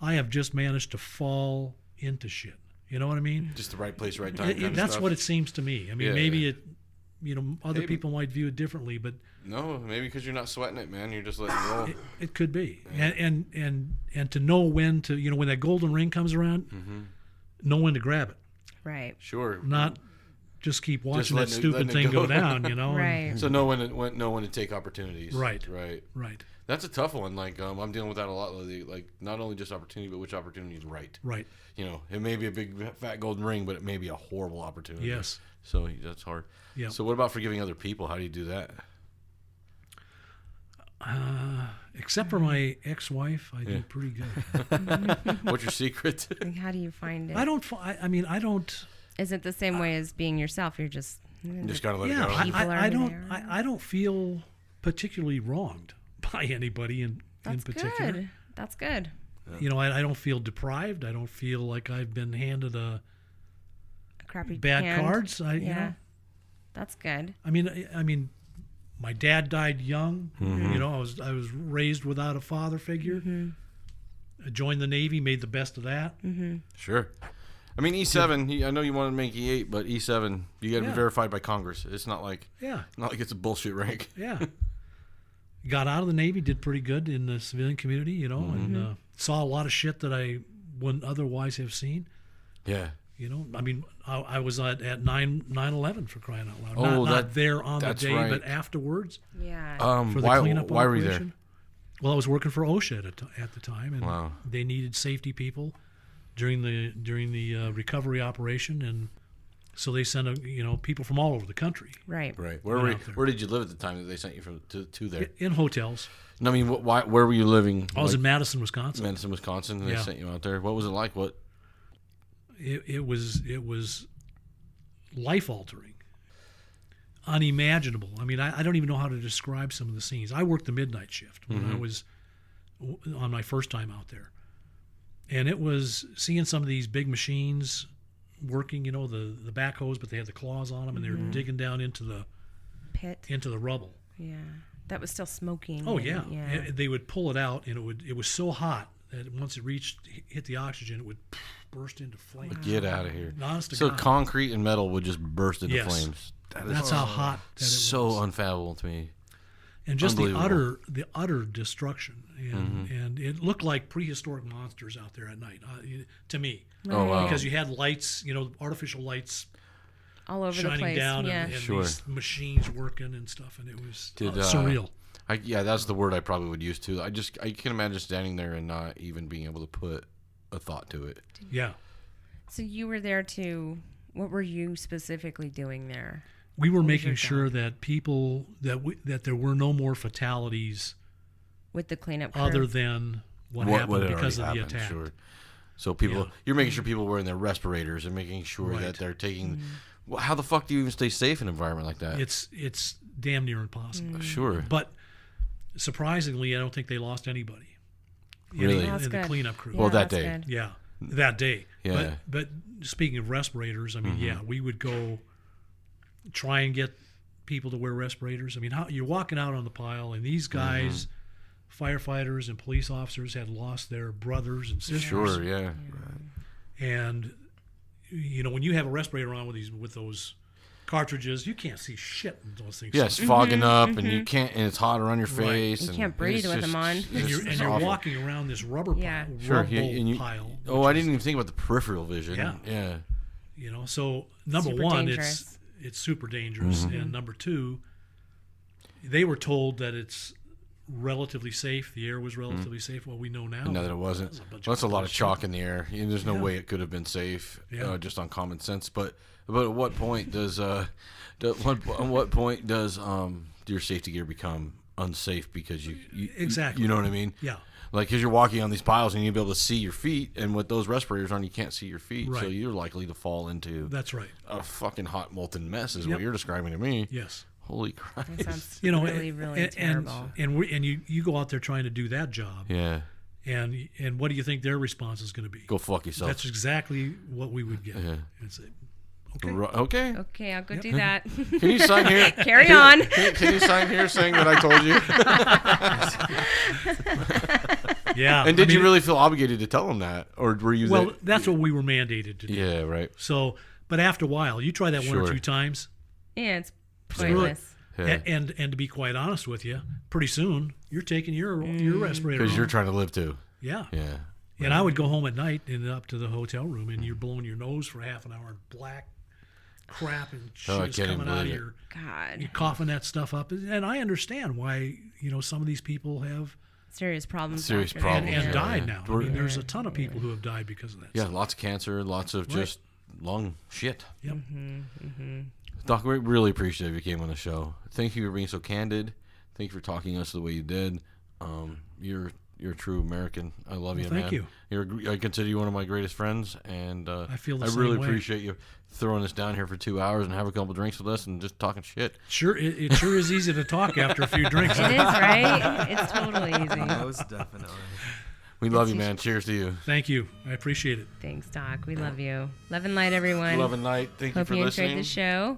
have just managed to fall into shit. You know what I mean? Just the right place, right time. kind of That's stuff. what it seems to me. I mean, Yeah, maybe yeah. it, you know, other Maybe. people might view it differently, but No, maybe because you're not sweating it, man. You're just letting it roll. it could be. And to know when to, you know, when that golden ring comes around, know when to grab it, Right. Sure. not just keep watching that letting it- stupid letting it thing go go. down. You know? and- Right. So know when to take opportunities. Right. Right. Right. That's a tough one. Like I'm dealing with that a lot lately. Like not only just opportunity, but which opportunity is right. Right. You know, it may be a big fat golden ring, but it may be a horrible opportunity. Yes. So that's hard. Yeah. So what about forgiving other people? How do you do that? Except for my ex-wife, I do pretty good. What's your secret? Like, how do you find it? I don't. Is it the same way as being yourself? You're just Just gotta let Yeah, it go. People are I in don't. there. I don't feel particularly wronged by anybody in that's particular. good. That's good. You know, I don't feel deprived. I don't feel like I've been handed A crappy bad hand. cards. You Yeah. know, That's good. I mean, my dad died young. You know, I was raised without a father figure. I joined the Navy, made the best of that. Sure. I mean E7. I know you wanted to make E8, but E7 you got to Yeah. be verified by Congress. It's not like Yeah, it's a bullshit rank. yeah. Got out of the Navy, did pretty good in the civilian community. You know, and saw a lot of shit that I wouldn't otherwise have seen. Yeah. You know, I mean, I was at 9/11 for crying out loud. Oh, not there on the that's day, right. but afterwards Yeah. for the Why cleanup were you operation. there? Well, I was working for OSHA at the time, and Wow. they needed safety people during the recovery operation, and So they sent people from all over the country. Right. Right. Went out there. Where did you live at the time that they sent you to there? In hotels. No, I mean, where were you living? I was in Madison, Wisconsin. Madison, Wisconsin, and they Yeah. sent you out there. What was it like? What? It was life altering, unimaginable. I mean, I don't even know how to describe some of the scenes. I worked the midnight shift when I was on my first time out there, and it was seeing some of these big machines working. The backhoes, but they had the claws on them, and they were digging down into the Pit. into the rubble. Yeah. That was still smoking. Oh and- yeah. Yeah. They would pull it out, and it was so hot that once it hit the oxygen, it would burst into flames. Get out of here. Honest to So God. concrete and metal would just burst into Yes. flames. That is That's how hot that it so was. unfathomable to me. And just the Unbelievable. utter destruction, and it looked like prehistoric monsters out there at night to me, Oh wow. because you had lights, artificial lights All over the shining place. down, Yeah. and Sure. these machines working and stuff, and it was surreal. Yeah, that's the word I probably would use too. I can imagine standing there and not even being able to put a thought to it. Yeah, So you were there to. What were you specifically doing there? we were was making your sure job? that people that there were no more fatalities With the cleanup crew? other than what happened had because of already the happened, attack. Sure. So people, Yeah. you're making sure people wearing their respirators and making sure Right. that they're taking. Well, how the fuck do you even stay safe in an environment like that? It's damn near impossible. Sure. But surprisingly, I don't think they lost anybody. Really? That's in the good. cleanup crew. Yeah, Well, that that's day. good. Yeah, that day. Yeah. But speaking of respirators, I mean, yeah, we would go try and get people to wear respirators. I mean, how you're walking out on the pile, and these guys, firefighters and police officers, had lost their brothers and sisters. Sure. Yeah. And when you have a respirator on with those cartridges, you can't see shit in those things. Yeah, it's fogging up, and you can't, and it's hot around your Right. face. You and can't breathe it's with them on. it's And just you're awful. walking around this rubber Yeah. pile, Sure. rubble And you, pile. oh, which I is, didn't even think about the peripheral vision. Yeah. Yeah. So number Super one, dangerous. it's super dangerous, and number two, they were told that it's relatively safe. The air was relatively safe. Well, we know now. No, that it wasn't. That's a bunch That's a of lot of bullshit. chalk in the air. And there's no Yeah. way it could have been safe, Yeah. just on common sense. But at what point does at what point does your safety gear become unsafe because you Exactly. you know what I mean? Yeah. Like, because you're walking on these piles and you'll be able to see your feet, and with those respirators on, you can't see your feet, so Right. you're likely to fall into That's right. a fucking hot molten mess. Is Yep. what you're describing to me. Yes. Holy Christ! That sounds You know, really, really and, terrible. and you go out there trying to do that job, Yeah, and what do you think their response is going to be? go fuck yourself. That's exactly what we would get. Yeah. And say, okay. Okay. Okay, I'll go do that. Can you sign here? Carry on. Can you sign here saying that I told you? Yeah. And did I you mean, really feel obligated to tell them that, or were you? Well, that, that's what we were mandated to do. yeah, right. So, but after a while, you try that one or Sure. two times, Yeah, it's Screw it. pointless. Yeah. and to be quite honest with you, pretty soon you're taking your respirator Because you're off. trying to live too. Yeah. Yeah. And I would go home at night and up to the hotel room, and you're blowing your nose for half an hour, and black crap and Oh, I shit is can't coming even out of believe it. your. God, You're coughing that stuff up, and I understand why some of these people have serious problems. Serious after problems, that. and yeah. died now. I We're- mean, there's a ton of people who have died because of that. Yeah, stuff. lots of cancer, lots of Right. just lung shit. Yep. Doc, we really appreciate you came on the show. Thank you for being so candid. Thank you for talking to us the way you did. You're a true American. I love you, Well, man. thank you. I consider you one of my greatest friends, and I feel the I same really way. appreciate you throwing us down here for 2 hours and have a couple drinks with us and just talking shit. Sure, it sure is easy to talk after a few drinks. It is, right? It's totally easy. Most definitely. We love you, man. Cheers to you. Thank you. I appreciate it. Thanks, Doc. We love you. Love and light, everyone. Love and night. Thank Hope you you for enjoyed listening. the show.